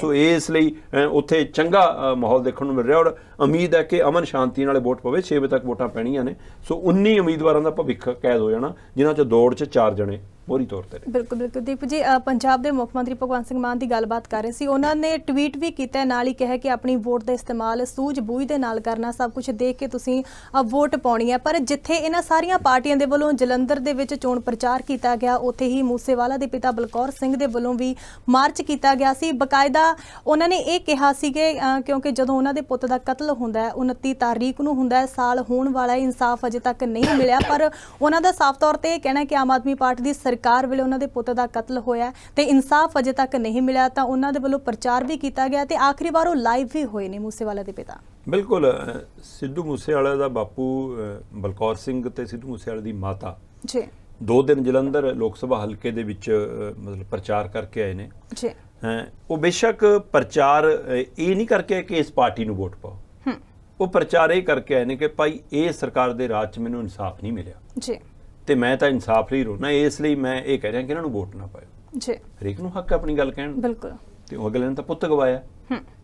ਸੋ ਇਸ ਲਈ ਉੱਥੇ ਚੰਗਾ ਮਾਹੌਲ ਦੇਖਣ ਨੂੰ ਮਿਲ ਰਿਹਾ, ਔਰ ਉਮੀਦ ਹੈ ਕਿ ਅਮਨ ਸ਼ਾਂਤੀ ਨਾਲ ਵੋਟ ਪਵੇ। 6 ਵਜੇ ਤੱਕ ਵੋਟਾਂ ਪੈਣੀਆਂ ਨੇ। ਸੋ 19 ਉਮੀਦਵਾਰਾਂ ਦਾ ਭਵਿੱਖ ਕੈਦ ਹੋ ਜਾਣਾ, ਜਿਨ੍ਹਾਂ 'ਚ ਦੌੜ 'ਚ 4 ਜਣੇ ਮੋਹਰੀ ਤੌਰ ਤੇ। ਬਿਲਕੁਲ ਦੀਪ ਜੀ, ਪੰਜਾਬ ਦੇ ਮੁੱਖ ਮੰਤਰੀ ਭਗਵੰਤ ਸਿੰਘ ਮਾਨ ਦੀ ਗੱਲਬਾਤ ਕਰ ਰਹੇ ਸੀ। ਉਹਨਾਂ ਨੇ ਟਵੀਟ ਵੀ ਕੀਤਾ, ਨਾਲ ਹੀ ਕਿਹਾ ਕਿ ਆਪਣੀ ਵੋਟ ਦਾ ਇਸਤੇਮਾਲ ਸੂਝ-ਬੂਝ ਦੇ ਨਾਲ ਕਰਨਾ, ਸਭ ਕੁਝ ਦੇਖ ਕੇ ਤੁਸੀਂ ਵੋਟ ਪਾਉਣੀ ਹੈ। ਪਰ ਜਿੱਥੇ ਇਹਨਾਂ ਸਾਰੀਆਂ ਪਾਰਟੀਆਂ ਦੇ ਵੱਲੋਂ ਜਲੰਧਰ ਦੇ ਵਿੱਚ ਚੋਣ ਪ੍ਰਚਾਰ ਕੀਤਾ ਗਿਆ, ਉੱਥੇ ਹੀ ਮੂਸੇਵਾਲਾ ਦੇ ਪਿਤਾ ਬਲਕੌਰ ਸਿੰਘ ਦੇ ਵੱਲੋਂ ਵੀ ਮਾਰਚ ਕੀਤਾ ਗਿਆ ਸੀ। ਬਕਾਇਦਾ ਉਹਨਾਂ ਨੇ ਇਹ ਕਿਹਾ ਸੀ ਕਿ ਕਿਉਂਕਿ ਜਦੋਂ ਉਹਨਾਂ ਦੇ ਪੁੱਤ ਦਾ ਕਤਲ ਹੁੰਦਾ ਹੈ, 29 ਤਾਰੀਖ ਨੂੰ ਹੁੰਦਾ ਹੈ, ਸਾਲ ਹੋਣ ਵਾਲਾ, ਇਨਸਾਫ ਅਜੇ ਤੱਕ ਨਹੀਂ ਮਿਲਿਆ। ਪਰ ਉਹਨਾਂ ਦਾ ਸਾਫ਼ ਤੌਰ ਤੇ ਇਹ ਕਹਿਣਾ ਕਿ ਆਮ ਆਦਮੀ ਪਾਰਟੀ ਦੀ ਸਰਕਾਰ ਵੇਲੇ ਉਹਨਾਂ ਦੇ ਪੁੱਤ ਦਾ ਕਤਲ ਹੋਇਆ ਤੇ ਇਨਸਾਫ ਅਜੇ ਤੱਕ ਨਹੀਂ ਮਿਲਿਆ। ਤਾਂ ਉਹਨਾਂ ਦੇ ਵੱਲੋਂ ਪ੍ਰਚਾਰ ਵੀ ਕੀਤਾ ਗਿਆ ਤੇ ਆਖਰੀ ਵਾਰ ਉਹ ਲਾਈਵ ਵੀ ਹੋਏ ਨੇ ਮੂਸੇਵਾਲਾ ਦੇ ਪਿਤਾ। ਬਿਲਕੁਲ, ਸਿੱਧੂ ਮੂਸੇਵਾਲਾ ਦਾ ਬਾਪੂ ਬਲਕੌਰ ਸਿੰਘ ਤੇ ਸਿੱਧੂ ਮੂਸੇਵਾਲੇ ਦੀ ਮਾਤਾ ਜੀ 2 ਦਿਨ ਜਲੰਧਰ ਲੋਕ ਸਭਾ ਹਲਕੇ ਦੇ ਵਿੱਚ ਮਤਲਬ ਪ੍ਰਚਾਰ ਕਰਕੇ ਆਏ ਨੇ ਜੀ। ਉਹ ਬੇਸ਼ੱਕ ਪ੍ਰਚਾਰ ਇਹ ਨਹੀਂ ਕਰਕੇ ਕਿ ਇਸ ਪਾਰਟੀ ਨੂੰ ਵੋਟ ਪਾਓ, ਉਹ ਪ੍ਰਚਾਰ ਇਹ ਕਰਕੇ ਆਏ ਨੇ ਕਿ ਭਾਈ ਇਹ ਸਰਕਾਰ ਦੇ ਰਾਜ 'ਚ ਮੈਨੂੰ ਇਨਸਾਫ ਨਹੀਂ ਮਿਲਿਆ ਜੀ, ਤੇ ਮੈਂ ਤਾਂ ਇਨਸਾਫ ਲਈ ਰੋਣਾ, ਇਸ ਲਈ ਮੈਂ ਇਹ ਕਹਿ ਰਿਹਾ ਕਿ ਇਹਨਾਂ ਨੂੰ ਵੋਟ ਨਾ ਪਾਇਓ ਜੀ। ਹਰੇਕ ਨੂੰ ਹੱਕ ਆਪਣੀ ਗੱਲ ਕਹਿਣ। ਬਿਲਕੁਲ। ਤੇ ਉਹ ਅਗਲੇ ਨੇ ਤਾਂ ਪੁੱਤ ਗਵਾਇਆ,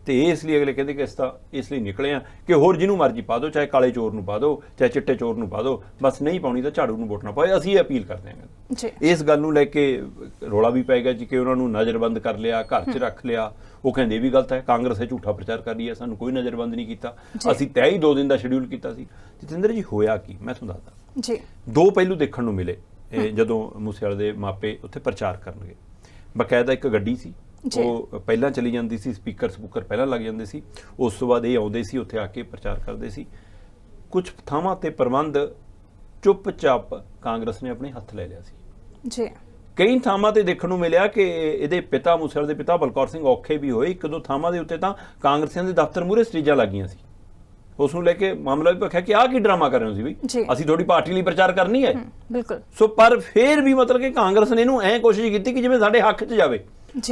ਤੇ ਇਸ ਲਈ ਅਗਲੇ ਕਹਿੰਦੇ ਕਿ ਇਸ ਲਈ ਨਿਕਲੇ ਆ ਕਿ ਹੋਰ ਜਿਹਨੂੰ ਮਰਜ਼ੀ ਪਾ ਦਿਓ, ਚਾਹੇ ਕਾਲੇ ਚੋਰ ਨੂੰ ਪਾ ਦਿਓ, ਚਾਹੇ ਚਿੱਟੇ ਚੋਰ ਨੂੰ ਪਾ ਦਿਓ, ਬਸ ਨਹੀਂ ਪਾਉਣੀ ਤਾਂ ਝਾੜੂ ਨੂੰ ਵੋਟ ਨਾ ਪਾਓ। ਅਸੀਂ ਇਹ ਅਪੀਲ ਕਰਦੇ ਹਾਂ ਜੀ। ਇਸ ਗੱਲ ਨੂੰ ਲੈ ਕੇ ਰੌਲਾ ਵੀ ਪੈ ਗਿਆ ਜੀ ਕਿ ਉਹਨਾਂ ਨੂੰ ਨਜ਼ਰਬੰਦ ਕਰ ਲਿਆ, ਘਰ 'ਚ ਰੱਖ ਲਿਆ। ਉਹ ਕਹਿੰਦੇ ਇਹ ਵੀ ਗਲਤ ਹੈ, ਕਾਂਗਰਸ ਇਹ ਝੂਠਾ ਪ੍ਰਚਾਰ ਕਰ ਰਹੀ ਹੈ, ਸਾਨੂੰ ਕੋਈ ਨਜ਼ਰਬੰਦ ਨਹੀਂ ਕੀਤਾ, ਅਸੀਂ ਤੈਅ ਹੀ 2 ਦਿਨ ਦਾ ਸ਼ਡਿਊਲ ਕੀਤਾ ਸੀ। ਜਤਿੰਦਰ ਜੀ, ਹੋਇਆ ਕੀ ਮੈਂ ਤੁਹਾਨੂੰ ਦੱਸਦਾ ਜੀ। 2 ਪਹਿਲੂ ਦੇਖਣ ਨੂੰ ਮਿਲੇ ਜਦੋਂ ਮੂਸੇਵਾਲੇ ਦੇ ਮਾਪੇ ਉੱਥੇ ਪ੍ਰਚਾਰ ਕਰਨਗੇ। ਬਕਾਇਦਾ ਇੱਕ ਗੱਡੀ ਸੀ, ਉਹ ਪਹਿਲਾਂ ਚਲੀ ਜਾਂਦੀ ਸੀ, ਸਪੂਕਰ ਪਹਿਲਾਂ ਲੱਗ ਜਾਂਦੇ ਸੀ, ਉਸ ਤੋਂ ਬਾਅਦ ਇਹ ਆਉਂਦੇ ਸੀ, ਉੱਥੇ ਆ ਕੇ ਪ੍ਰਚਾਰ ਕਰਦੇ ਸੀ। ਕੁਝ ਥਾਵਾਂ ਤੇ ਪ੍ਰਬੰਧ ਚੁੱਪ-ਚਾਪ ਕਾਂਗਰਸ ਨੇ ਆਪਣੇ ਹੱਥ ਲੈ ਲਿਆ ਸੀ ਜੀ। ਕਈ ਥਾਵਾਂ ਤੇ ਦੇਖਣ ਨੂੰ ਮਿਲਿਆ ਕਿ ਇਹਦੇ ਪਿਤਾ ਮੂਸੇਵਾਲੇ ਦੇ ਪਿਤਾ ਬਲਕੌਰ ਸਿੰਘ ਔਖੇ ਵੀ ਹੋਏ। 1-2 ਥਾਵਾਂ ਦੇ ਉੱਤੇ ਤਾਂ ਕਾਂਗਰਸੀਆਂ ਦੇ ਦਫ਼ਤਰ ਮੂਹਰੇ ਸਟੇਜਾਂ ਲੱਗੀਆਂ ਸੀ। ਉਸ ਨੂੰ ਲੈ ਕੇ ਮਾਮਲਾ ਵੀ ਭਖਿਆ ਕਿ ਆਹ ਕੀ ਡਰਾਮਾ ਕਰ ਰਹੇ ਹੋ ਸੀ ਬਈ, ਅਸੀਂ ਤੁਹਾਡੀ ਪਾਰਟੀ ਲਈ ਪ੍ਰਚਾਰ ਕਰਨੀ ਹੈ। ਬਿਲਕੁਲ। ਸੋ ਪਰ ਫਿਰ ਵੀ ਮਤਲਬ ਕਿ ਕਾਂਗਰਸ ਨੇ ਇਹਨੂੰ ਐਂ ਕੋਸ਼ਿਸ਼ ਕੀਤੀ ਕਿ ਜਿਵੇਂ ਸਾਡੇ ਹੱਕ 'ਚ ਜਾਵੇ।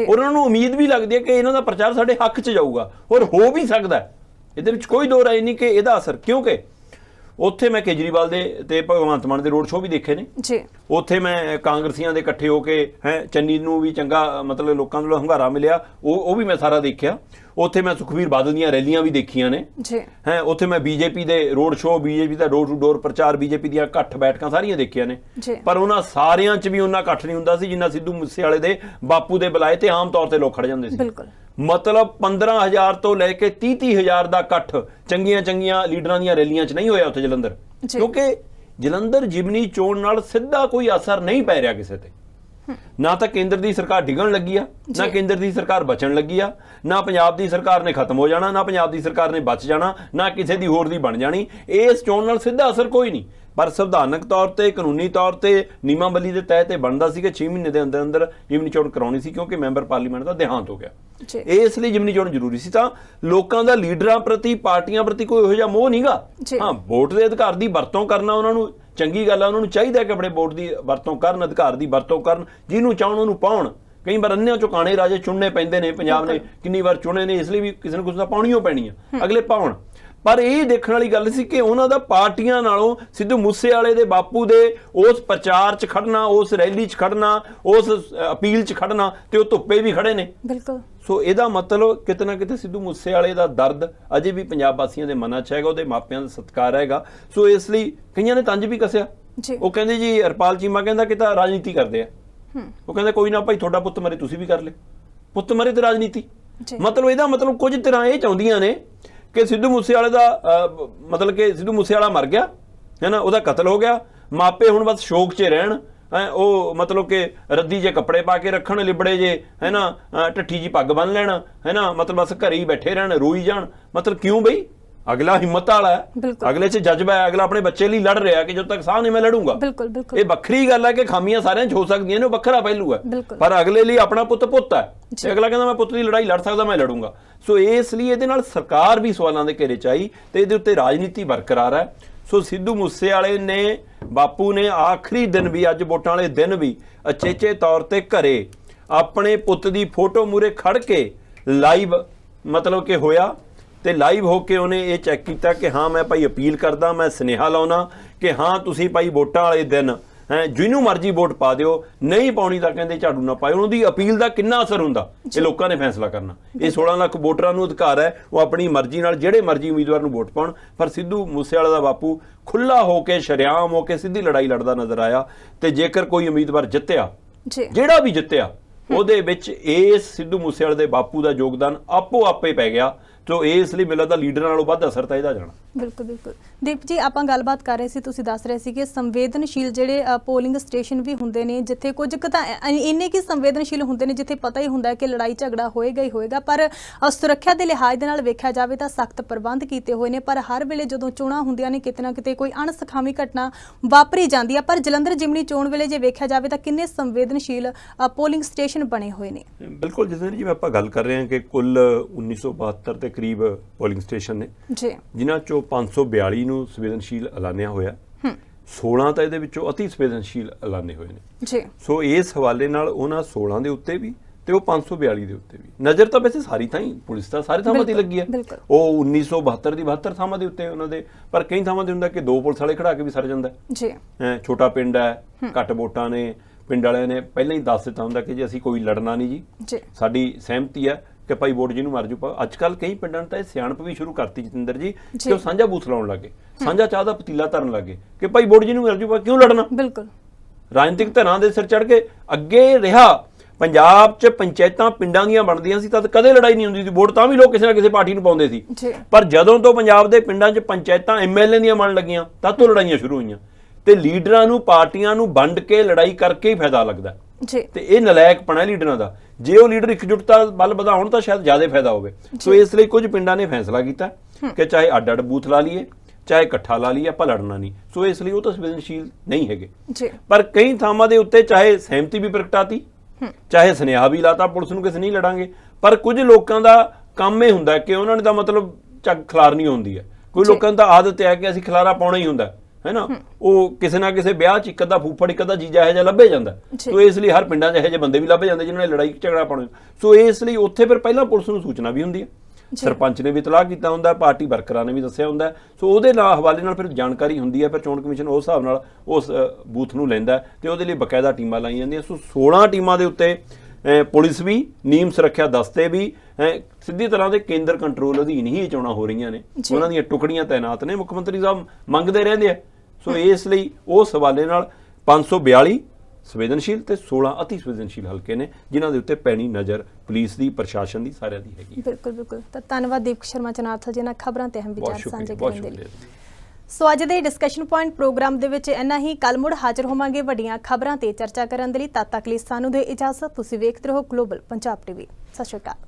ਉਹਨਾਂ ਨੂੰ ਉਮੀਦ ਵੀ ਲੱਗਦੀ ਹੈ ਕਿ ਇਹਨਾਂ ਦਾ ਪ੍ਰਚਾਰ ਸਾਡੇ ਹੱਕ 'ਚ ਜਾਊਗਾ, ਔਰ ਹੋ ਵੀ ਸਕਦਾ। ਇਹਦੇ ਵਿੱਚ ਕੋਈ ਦੋ ਰਾਏ ਨਹੀਂ ਕਿ ਇਹਦਾ ਅਸਰ, ਕਿਉਂਕਿ ਉੱਥੇ ਮੈਂ ਕੇਜਰੀਵਾਲ ਦੇ ਤੇ ਭਗਵੰਤ ਮਾਨ ਦੇ ਰੋਡ ਸ਼ੋਅ ਵੀ ਦੇਖੇ ਨੇ ਜੀ। ਉੱਥੇ ਮੈਂ ਕਾਂਗਰਸੀਆਂ ਦੇ ਇਕੱਠੇ ਹੋ ਕੇ ਚੰਨੀ ਨੂੰ ਵੀ ਚੰਗਾ ਮਤਲਬ ਲੋਕਾਂ ਨੂੰ ਹੰਗਾਰਾ ਮਿਲਿਆ, ਉਹ ਵੀ ਮੈਂ ਸਾਰਾ ਦੇਖਿਆ। ਉੱਥੇ ਮੈਂ ਸੁਖਬੀਰ ਬਾਦਲ ਦੀਆਂ ਰੈਲੀਆਂ ਵੀ ਦੇਖੀਆਂ ਨੇ ਜੀ। ਉੱਥੇ ਮੈਂ ਬੀਜੇਪੀ ਦੇ ਰੋਡ ਸ਼ੋਅ, ਬੀਜੇਪੀ ਦਾ ਡੋਰ ਟੂ ਡੋਰ ਪ੍ਰਚਾਰ, ਬੀਜੇਪੀ ਦੀਆਂ ਇਕੱਠ ਬੈਠਕਾਂ ਸਾਰੀਆਂ ਦੇਖੀਆਂ ਨੇ। ਪਰ ਉਹਨਾਂ ਸਾਰਿਆਂ 'ਚ ਵੀ ਉਹਨਾਂ ਇਕੱਠ ਨਹੀਂ ਹੁੰਦਾ ਸੀ ਜਿੰਨਾ ਸਿੱਧੂ ਮੂਸੇਵਾਲੇ ਦੇ ਬਾਪੂ ਦੇ ਬੁਲਾਏ ਤੇ ਆਮ ਤੌਰ ਤੇ ਲੋਕ ਖੜ ਜਾਂਦੇ ਸੀ। ਬਿਲਕੁਲ। ਮਤਲਬ 15,000 ਤੋਂ ਲੈ ਕੇ 30,000 ਦਾ ਇਕੱਠ ਚੰਗੀਆਂ ਲੀਡਰਾਂ ਦੀਆਂ ਰੈਲੀਆਂ 'ਚ ਨਹੀਂ ਹੋਇਆ ਉੱਥੇ ਜਲੰਧਰ, ਕਿਉਂਕਿ ਜਲੰਧਰ ਜਿਮਨੀ ਚੋਣ ਨਾਲ ਸਿੱਧਾ ਕੋਈ ਅਸਰ ਨਹੀਂ ਪੈ ਰਿਹਾ ਕਿਸੇ ਤੇ। ਨਾ ਤਾਂ ਕੇਂਦਰ ਦੀ ਸਰਕਾਰ ਡਿੱਗਣ ਲੱਗੀ ਆ, ਨਾ ਕੇਂਦਰ ਦੀ ਸਰਕਾਰ ਬਚਣ ਲੱਗੀ ਆ, ਨਾ ਪੰਜਾਬ ਦੀ ਸਰਕਾਰ ਨੇ ਖਤਮ ਹੋ ਜਾਣਾ, ਨਾ ਪੰਜਾਬ ਦੀ ਸਰਕਾਰ ਨੇ ਬਚ ਜਾਣਾ, ਨਾ ਕਿਸੇ ਦੀ ਹੋਰ ਦੀ ਬਣ ਜਾਣੀ। ਇਸ ਚੋਣ ਨਾਲ ਸਿੱਧਾ ਅਸਰ ਕੋਈ ਨਹੀਂ, ਪਰ ਸੰਵਿਧਾਨਕ ਤੌਰ ਤੇ, ਕਾਨੂੰਨੀ ਤੌਰ ਤੇ, ਨਿਯਮਾਵਲੀ ਦੇ ਤਹਿਤ ਇਹ ਬਣਦਾ ਸੀ ਕਿ 6 ਮਹੀਨੇ ਦੇ ਅੰਦਰ ਅੰਦਰ ਜਿਮਨੀ ਚੋਣ ਕਰਾਉਣੀ ਸੀ, ਕਿਉਂਕਿ ਮੈਂਬਰ ਪਾਰਲੀਮੈਂਟ ਦਾ ਦੇਹਾਂਤ ਹੋ ਗਿਆ। ਇਸ ਲਈ ਜਿਮਨੀ ਚੋਣ ਜ਼ਰੂਰੀ ਸੀ। ਤਾਂ ਲੋਕਾਂ ਦਾ ਲੀਡਰਾਂ ਪ੍ਰਤੀ, ਪਾਰਟੀਆਂ ਪ੍ਰਤੀ ਕੋਈ ਇਹੋ ਜਿਹਾ ਮੋਹ ਨਹੀਂਗਾ। ਹਾਂ, ਵੋਟ ਦੇ ਅਧਿਕਾਰ ਦੀ ਵਰਤੋਂ ਕਰਨਾ ਉਹਨਾਂ ਨੂੰ ਚੰਗੀ ਗੱਲ ਆ, ਉਹਨਾਂ ਨੂੰ ਚਾਹੀਦਾ ਕਿ ਆਪਣੇ ਵੋਟ ਦੀ ਵਰਤੋਂ ਕਰਨ, ਅਧਿਕਾਰ ਦੀ ਵਰਤੋਂ ਕਰਨ, ਜਿਹਨੂੰ ਚਾਹਣ ਉਹਨੂੰ ਪਾਉਣ। ਕਈ ਵਾਰ ਅੰਨਿਆਂ ਚੁਕਾਣੇ ਰਾਜੇ ਚੁਣਨੇ ਪੈਂਦੇ ਨੇ, ਪੰਜਾਬ ਨੇ ਕਿੰਨੀ ਵਾਰ ਚੁਣੇ ਨੇ, ਇਸ ਲਈ ਵੀ ਕਿਸੇ ਨੂੰ ਕੁਝ ਤਾਂ ਪਾਉਣੀਓ ਪੈਣੀ ਆ, ਅਗਲੇ ਪਾਉਣ। ਪਰ ਇਹ ਦੇਖਣ ਵਾਲੀ ਗੱਲ ਸੀ ਕਿ ਉਹਨਾਂ ਦਾ ਪਾਰਟੀਆਂ ਨਾਲੋਂ ਸਿੱਧੂ ਮੂਸੇਵਾਲੇ ਦੇ ਬਾਪੂ ਦੇ ਉਸ ਪ੍ਰਚਾਰ 'ਚ ਖੜਨਾ, ਉਸ ਰੈਲੀ 'ਚ ਖੜਨਾ, ਉਸ ਅਪੀਲ 'ਚ ਖੜਨਾ, ਤੇ ਉਹ ਧੁੱਪੇ ਵੀ ਖੜੇ ਨੇ। ਬਿਲਕੁਲ। ਸੋ ਇਹਦਾ ਮਤਲਬ ਕਿਤੇ ਨਾ ਕਿਤੇ ਸਿੱਧੂ ਮੂਸੇਵਾਲੇ ਦਾ ਦਰਦ ਅਜੇ ਵੀ ਪੰਜਾਬ ਵਾਸੀਆਂ ਦੇ ਮਨਾਂ 'ਚ ਹੈਗਾ, ਉਹਦੇ ਮਾਪਿਆਂ ਦਾ ਸਤਿਕਾਰ ਹੈਗਾ। ਸੋ ਇਸ ਲਈ ਕਈਆਂ ਨੇ ਤੰਜ ਵੀ ਕੱਸਿਆ। ਉਹ ਕਹਿੰਦੇ ਜੀ, ਹਰਪਾਲ ਚੀਮਾ ਕਹਿੰਦਾ ਕਿ ਤਾਂ ਰਾਜਨੀਤੀ ਕਰਦੇ ਆ। ਉਹ ਕਹਿੰਦਾ ਕੋਈ ਨਾ ਭਾਈ, ਤੁਹਾਡਾ ਪੁੱਤ ਮਰੇ ਤੁਸੀਂ ਵੀ ਕਰ ਲੈ, ਪੁੱਤ ਮਰੇ ਤੇ ਰਾਜਨੀਤੀ। ਮਤਲਬ ਇਹਦਾ ਮਤਲਬ ਕੁਝ ਤਰ੍ਹਾਂ ਇਹ ਚਾਹੁੰਦੀਆਂ ਨੇ ਕਿ ਸਿੱਧੂ ਮੂਸੇਵਾਲੇ ਦਾ ਮਤਲਬ ਕਿ ਸਿੱਧੂ ਮੂਸੇਵਾਲਾ ਮਰ ਗਿਆ ਹੈ ਨਾ, ਉਹਦਾ ਕਤਲ ਹੋ ਗਿਆ, ਮਾਪੇ ਹੁਣ ਬਸ ਸ਼ੋਕ 'ਚ ਰਹਿਣ। ਉਹ ਮਤਲਬ ਕਿ ਰੱਦੀ ਜੇ ਕੱਪੜੇ ਪਾ ਕੇ ਰੱਖਣ, ਲਿਬੜੇ ਜੇ ਹੈ ਨਾ, ਢੱਠੀ ਜੀ ਪੱਗ ਬੰਨ ਲੈਣ ਹੈ ਨਾ, ਮਤਲਬ ਬਸ ਘਰੇ ਹੀ ਬੈਠੇ ਰਹਿਣ, ਰੋਈ ਜਾਣ। ਮਤਲਬ ਕਿਉਂ ਬਈ? ਅਗਲਾ ਹਿੰਮਤ ਵਾਲਾ ਹੈ, ਅਗਲੇ 'ਚ ਜਜ਼ਬਾ ਹੈ, ਅਗਲਾ ਆਪਣੇ ਬੱਚੇ ਲਈ ਲੜ ਰਿਹਾ ਕਿ ਜਦੋਂ ਤੱਕ ਸਾਹ ਨਹੀਂ ਮੈਂ ਲੜੂੰਗਾ। ਇਹ ਵੱਖਰੀ ਗੱਲ ਹੈ ਕਿ ਖਾਮੀਆਂ ਸਾਰਿਆਂ 'ਚ ਹੋ ਸਕਦੀਆਂ ਨੇ, ਉਹ ਵੱਖਰਾ ਪਹਿਲੂ ਹੈ, ਪਰ ਅਗਲੇ ਲਈ ਆਪਣਾ ਪੁੱਤ ਹੈ। ਅਗਲਾ ਕਹਿੰਦਾ ਮੈਂ ਪੁੱਤ ਦੀ ਲੜਾਈ ਲੜ ਸਕਦਾ, ਮੈਂ ਲੜੂੰਗਾ। ਸੋ ਇਸ ਲਈ ਇਹਦੇ ਨਾਲ ਸਰਕਾਰ ਵੀ ਸਵਾਲਾਂ ਦੇ ਘੇਰੇ 'ਚ ਆਈ ਤੇ ਇਹਦੇ ਉੱਤੇ ਰਾਜਨੀਤੀ ਬਰਕਰਾਰ ਹੈ। ਸੋ ਸਿੱਧੂ ਮੂਸੇਵਾਲੇ ਨੇ, ਬਾਪੂ ਨੇ ਆਖਰੀ ਦਿਨ ਵੀ, ਅੱਜ ਵੋਟਾਂ ਵਾਲੇ ਦਿਨ ਵੀ ਅਚੇਚੇ ਤੌਰ ਤੇ ਘਰੇ ਆਪਣੇ ਪੁੱਤ ਦੀ ਫੋਟੋ ਮੂਹਰੇ ਖੜ ਕੇ ਲਾਈਵ ਮਤਲਬ ਕਿ ਹੋਇਆ ਤੇ ਲਾਈਵ ਹੋ ਕੇ ਉਹਨੇ ਇਹ ਚੈੱਕ ਕੀਤਾ ਕਿ ਹਾਂ ਮੈਂ ਭਾਈ ਅਪੀਲ ਕਰਦਾ, ਮੈਂ ਸੁਨੇਹਾ ਲਾਉਣਾ ਕਿ ਹਾਂ ਤੁਸੀਂ ਭਾਈ ਵੋਟਾਂ ਵਾਲੇ ਦਿਨ ਜਿਹਨੂੰ ਮਰਜ਼ੀ ਵੋਟ ਪਾ ਦਿਓ, ਨਹੀਂ ਪਾਉਣੀ ਤਾਂ ਕਹਿੰਦੇ ਝਾੜੂ ਨਾ ਪਾਇਓ। ਉਹਦੀ ਅਪੀਲ ਦਾ ਕਿੰਨਾ ਅਸਰ ਹੁੰਦਾ ਇਹ ਲੋਕਾਂ ਨੇ ਫੈਸਲਾ ਕਰਨਾ। ਇਹ 16 ਲੱਖ ਵੋਟਰਾਂ ਨੂੰ ਅਧਿਕਾਰ ਹੈ, ਉਹ ਆਪਣੀ ਮਰਜ਼ੀ ਨਾਲ ਜਿਹੜੇ ਮਰਜ਼ੀ ਉਮੀਦਵਾਰ ਨੂੰ ਵੋਟ ਪਾਉਣ। ਪਰ ਸਿੱਧੂ ਮੂਸੇਵਾਲੇ ਦਾ ਬਾਪੂ ਖੁੱਲਾ ਹੋ ਕੇ, ਸ਼ਰੇਆਮ ਹੋ ਕੇ ਸਿੱਧੀ ਲੜਾਈ ਲੜਦਾ ਨਜ਼ਰ ਆਇਆ। ਤੇ ਜੇਕਰ ਕੋਈ ਉਮੀਦਵਾਰ ਜਿੱਤਿਆ, ਜਿਹੜਾ ਵੀ ਜਿੱਤਿਆ, ਉਹਦੇ ਵਿੱਚ ਇਸ ਸਿੱਧੂ ਮੂਸੇਵਾਲੇ ਦੇ ਬਾਪੂ ਦਾ ਯੋਗਦਾਨ ਆਪੋ ਆਪੇ ਪੈ ਗਿਆ। ਸੋ ਇਸ ਲਈ ਮੈਨੂੰ ਲੱਗਦਾ ਲੀਡਰਾਂ ਨਾਲੋਂ ਵੱਧ ਅਸਰ ਤਾਂ ਇਹਦਾ ਜਾਣਾ। ਬਿਲਕੁਲ ਬਿਲਕੁਲ। ਦੀਪ ਜੀ, ਆਪਾਂ ਗੱਲਬਾਤ ਕਰ ਰਹੇ ਸੀ, ਤੁਸੀਂ ਦੱਸ ਰਹੇ ਸੀ ਕਿ ਸੰਵੇਦਨਸ਼ੀਲ ਜਿਹੜੇ ਪੋਲਿੰਗ ਸਟੇਸ਼ਨ ਵੀ ਹੁੰਦੇ ਨੇ, ਜਿੱਥੇ ਕੁਝ ਕੁ ਤਾਂ ਇੰਨੇ ਕੀ ਸੰਵੇਦਨਸ਼ੀਲ ਹੁੰਦੇ ਨੇ ਜਿੱਥੇ ਪਤਾ ਹੀ ਹੁੰਦਾ ਕਿ ਲੜਾਈ ਝਗੜਾ ਹੋਏਗਾ ਹੀ ਹੋਏਗਾ, ਪਰ ਸੁਰੱਖਿਆ ਦੇ ਲਿਹਾਜ਼ ਦੇ ਨਾਲ ਵੇਖਿਆ ਜਾਵੇ ਤਾਂ ਸਖਤ ਪ੍ਰਬੰਧ ਕੀਤੇ ਹੋਏ ਨੇ। ਪਰ ਹਰ ਵੇਲੇ ਜਦੋਂ ਚੋਣਾਂ ਹੁੰਦੀਆਂ ਨੇ, ਕਿਤੇ ਨਾ ਕਿਤੇ ਕੋਈ ਅਣਸਖਾਵੀ ਘਟਨਾ ਵਾਪਰੀ ਜਾਂਦੀ ਹੈ। ਪਰ ਜਲੰਧਰ ਜਿਮਨੀ ਚੋਣ ਵੇਲੇ ਜੇ ਵੇਖਿਆ ਜਾਵੇ ਤਾਂ ਕਿੰਨੇ ਸੰਵੇਦਨਸ਼ੀਲ ਪੋਲਿੰਗ ਸਟੇਸ਼ਨ ਬਣੇ ਹੋਏ ਨੇ। ਬਿਲਕੁਲ, ਜਿਵੇਂ ਆਪਾਂ ਗੱਲ ਕਰ ਰਹੇ ਹਾਂ ਕਿ ਕੁੱਲ 1972 ਦੇ ਕਰੀਬ ਪੋਲਿੰਗ ਸਟੇਸ਼ਨ ਨੇ ਜੀ, ਜਿਨ੍ਹਾਂ ਚੋਂ 542 ਨੂੰ ਸੰਵੇਦਨਸ਼ੀਲ ਐਲਾਨਿਆ ਹੋਇਆ, 16 ਤਾਂ ਇਹਦੇ ਵਿੱਚੋਂ ਅਤੀ ਸੰਵੇਦਨਸ਼ੀਲ ਐਲਾਨੇ ਹੋਏ ਨੇ ਜੀ। ਸੋ ਇਸ ਹਵਾਲੇ ਨਾਲ ਉਹਨਾਂ 16 ਦੇ ਉੱਤੇ ਵੀ ਤੇ ਉਹ 542 ਦੇ ਉੱਤੇ ਵੀ ਨਜ਼ਰ ਤਾਂ ਵੈਸੇ ਸਾਰੀ ਥਾਂ ਹੀ ਪੁਲਿਸ ਦਾ ਸਾਰੇ ਥਾਵਾਂ ਤੇ ਲੱਗੀ ਹੈ। ਉਹ 1972 ਦੀ 72 ਥਾਵਾਂ ਦੇ ਉੱਤੇ ਉਹਨਾਂ ਦੇ, ਪਰ ਕਈ ਥਾਵਾਂ ਤੇ ਹੁੰਦਾ ਕਿ 2 ਪੁਲਿਸ ਵਾਲੇ ਖੜਾ ਕੇ ਵੀ ਸਰ ਜਾਂਦਾ ਜੀ। ਛੋਟਾ ਪਿੰਡ ਹੈ, ਘੱਟ ਵੋਟਾਂ ਨੇ, ਪਿੰਡ ਵਾਲਿਆਂ ਨੇ ਪਹਿਲਾਂ ਹੀ ਦੱਸ ਦਿੱਤਾ ਹੁੰਦਾ ਕਿ ਜੀ ਅਸੀਂ ਕੋਈ ਲੜਨਾ ਨਹੀਂ ਜੀ, ਸਾਡੀ ਸਹਿਮਤੀ ਹੈ ਕਿ ਭਾਈ ਵੋਟ ਜਿਹਨੂੰ ਮਰਜ਼ੀ ਪਾਓ। ਅੱਜ ਕੱਲ੍ਹ ਕਈ ਪਿੰਡਾਂ ਨੇ ਤਾਂ ਇਹ ਸਿਆਣਪ ਵੀ ਸ਼ੁਰੂ ਕਰਤੀ ਜਤਿੰਦਰ ਜੀ ਕਿ ਉਹ ਸਾਂਝਾ ਬੂਥ ਲਾਉਣ ਲੱਗੇ, ਸਾਂਝਾ ਚਾਹ ਦਾ ਪਤੀਲਾ ਧਰਨ ਲੱਗੇ ਕਿ ਭਾਈ ਵੋਟ ਜਿਹਨੂੰ ਮਰਜ਼ੀ ਪਾਓ, ਕਿਉਂ ਲੜਨਾ। ਬਿਲਕੁਲ, ਰਾਜਨੀਤਿਕ ਧਿਰਾਂ ਦੇ ਸਿਰ ਚੜ ਕੇ ਅੱਗੇ ਰਿਹਾ। ਪੰਜਾਬ 'ਚ ਪੰਚਾਇਤਾਂ ਪਿੰਡਾਂ ਦੀਆਂ ਬਣਦੀਆਂ ਸੀ ਤਾਂ ਕਦੇ ਲੜਾਈ ਨਹੀਂ ਹੁੰਦੀ ਸੀ, ਵੋਟ ਤਾਂ ਵੀ ਲੋਕ ਕਿਸੇ ਨਾ ਕਿਸੇ ਪਾਰਟੀ ਨੂੰ ਪਾਉਂਦੇ ਸੀ। ਪਰ ਜਦੋਂ ਤੋਂ ਪੰਜਾਬ ਦੇ ਪਿੰਡਾਂ 'ਚ ਪੰਚਾਇਤਾਂ MLA ਦੀਆਂ ਬਣਨ ਲੱਗੀਆਂ, ਤਦ ਤੋਂ ਲੜਾਈਆਂ ਸ਼ੁਰੂ ਹੋਈਆਂ। ਤੇ ਲੀਡਰਾਂ ਨੂੰ, ਪਾਰਟੀਆਂ ਨੂੰ ਵੰਡ ਕੇ ਲੜਾਈ ਕਰਕੇ ਹੀ ਫਾਇਦਾ ਲੱਗਦਾ ਤੇ ਇਹ ਨਲਾਇਕਪਣਾ ਲੀਡਰਾਂ ਦਾ। ਜੇ ਉਹ ਲੀਡਰ ਇਕਜੁੱਟਤਾ ਬਲ ਵਧਾਉਣ ਤਾਂ ਸ਼ਾਇਦ ਜ਼ਿਆਦਾ ਫਾਇਦਾ ਹੋਵੇ। ਸੋ ਇਸ ਲਈ ਕੁਝ ਪਿੰਡਾਂ ਨੇ ਫੈਸਲਾ ਕੀਤਾ ਕਿ ਚਾਹੇ ਅੱਡ ਅੱਡ ਬੂਥ ਲਾ ਲਈਏ, ਚਾਹੇ ਇਕੱਠਾ ਲਾ ਲਈਏ, ਆਪਾਂ ਲੜਨਾ ਨਹੀਂ। ਸੋ ਇਸ ਲਈ ਉਹ ਤਾਂ ਸੰਵੇਦਨਸ਼ੀਲ ਨਹੀਂ ਹੈਗੇ। ਪਰ ਕਈ ਥਾਵਾਂ ਦੇ ਉੱਤੇ ਚਾਹੇ ਸਹਿਮਤੀ ਵੀ ਪ੍ਰਗਟਾਤੀ, ਚਾਹੇ ਸੁਨੇਹਾ ਵੀ ਲਾਤਾ ਪੁਲਿਸ ਨੂੰ ਕਿ ਅਸੀਂ ਨਹੀਂ ਲੜਾਂਗੇ, ਪਰ ਕੁਝ ਲੋਕਾਂ ਦਾ ਕੰਮ ਇਹ ਹੁੰਦਾ ਕਿ ਉਹਨਾਂ ਨੇ ਤਾਂ ਮਤਲਬ ਝੱਗ ਖਿਲਾਰਨੀ ਹੁੰਦੀ ਹੈ। ਕੋਈ ਲੋਕਾਂ ਦਾ ਆਦਤ ਹੈ ਕਿ ਅਸੀਂ ਖਿਲਾਰਾ ਪਾਉਣਾ ਹੀ ਹੁੰਦਾ ਹੈ ਨਾ, ਉਹ ਕਿਸੇ ਨਾ ਕਿਸੇ ਵਿਆਹ 'ਚ ਇੱਕ ਅੱਧਾ ਫੂਫੜ, ਇੱਕ ਅੱਧਾ ਜੀਜਾ ਇਹੋ ਜਿਹਾ ਲੱਭੇ ਜਾਂਦਾ। ਸੋ ਇਸ ਲਈ ਹਰ ਪਿੰਡਾਂ 'ਚ ਇਹੋ ਜਿਹੇ ਬੰਦੇ ਵੀ ਲੱਭੇ ਜਾਂਦੇ ਜਿਹਨਾਂ ਨੇ ਲੜਾਈ ਝਗੜਾ ਪਾਉਣਾ। ਸੋ ਇਸ ਲਈ ਉੱਥੇ ਫਿਰ ਪਹਿਲਾਂ ਪੁਲਿਸ ਨੂੰ ਸੂਚਨਾ ਵੀ ਹੁੰਦੀ ਹੈ, ਸਰਪੰਚ ਨੇ ਵੀ ਇਤਲਾਹ ਕੀਤਾ ਹੁੰਦਾ, ਪਾਰਟੀ ਵਰਕਰਾਂ ਨੇ ਵੀ ਦੱਸਿਆ ਹੁੰਦਾ। ਸੋ ਉਹਦੇ ਨਾਲ ਹਵਾਲੇ ਨਾਲ ਫਿਰ ਜਾਣਕਾਰੀ ਹੁੰਦੀ ਹੈ, ਫਿਰ ਚੋਣ ਕਮਿਸ਼ਨ ਉਸ ਹਿਸਾਬ ਨਾਲ ਉਸ ਬੂਥ ਨੂੰ ਲੈਂਦਾ ਤੇ ਉਹਦੇ ਲਈ ਬਕਾਇਦਾ ਟੀਮਾਂ ਲਾਈਆਂ ਜਾਂਦੀਆਂ। ਸੋ 16 ਟੀਮਾਂ ਦੇ ਉੱਤੇ ਪੁਲਿਸ ਵੀ, ਨੀਮ ਸੁਰੱਖਿਆ ਦਸਤੇ ਵੀ ਸਿੱਧੀ ਤਰ੍ਹਾਂ ਦੇ ਕੇਂਦਰ ਕੰਟਰੋਲ ਅਧੀਨ ਹੀ ਇਹ ਚੋਣਾਂ ਹੋ ਰਹੀਆਂ ਨੇ। ਉਹਨਾਂ ਦੀਆਂ ਟੁਕੜੀਆਂ ਤਾਇਨਾਤ ਨੇ, ਮੁੱਖ ਮੰਤਰੀ ਸਾਹਿਬ ਮੰਗਦੇ ਰਹਿੰਦੇ ਆ। ਸੋ ਇਸ ਲਈ ਉਸ ਹਵਾਲੇ ਨਾਲ 542 ਸੰਵੇਦਨਸ਼ੀਲ ਤੇ 16 ਅਤੀ ਸੰਵੇਦਨਸ਼ੀਲ ਹਲਕੇ ਨੇ ਜਿਨ੍ਹਾਂ ਦੇ ਉੱਤੇ ਪੈਣੀ ਨਜ਼ਰ ਪੁਲਿਸ ਦੀ, ਪ੍ਰਸ਼ਾਸਨ ਦੀ, ਸਾਰਿਆਂ ਦੀ ਹੈਗੀ। ਬਿਲਕੁਲ ਤਾਂ ਧੰਨਵਾਦ ਦੀਪਕ ਸ਼ਰਮਾ ਚਨਾਰਥਲ ਜੀ, ਇਹਨਾਂ ਖਬਰਾਂ ਤੇ ਅਹਿਮ ਵਿਚਾਰ ਸਾਂਝੇ ਕਰਨ ਦੇ ਲਈ। ਸੋ ਅੱਜ ਦੇ ਡਿਸਕਸ਼ਨ ਪੁਆਇੰਟ ਪ੍ਰੋਗਰਾਮ ਦੇ ਵਿੱਚ ਇੰਨਾ ਹੀ। ਕੱਲ੍ਹ ਮੁੜ ਹਾਜ਼ਰ ਹੋਵਾਂਗੇ ਵੱਡੀਆਂ ਖਬਰਾਂ ਤੇ ਚਰਚਾ ਕਰਨ ਦੇ ਲਈ। ਤਦ ਤੱਕ ਲਈ ਸਾਨੂੰ ਦੇ ਇਜਾਜ਼ਤ। ਤੁਸੀਂ ਵੇਖਦੇ ਰਹੋ ਗਲੋਬਲ ਪੰਜਾਬ ਟੀਵੀ। ਸਤਿ ਸ਼੍ਰੀ ਅਕਾਲ।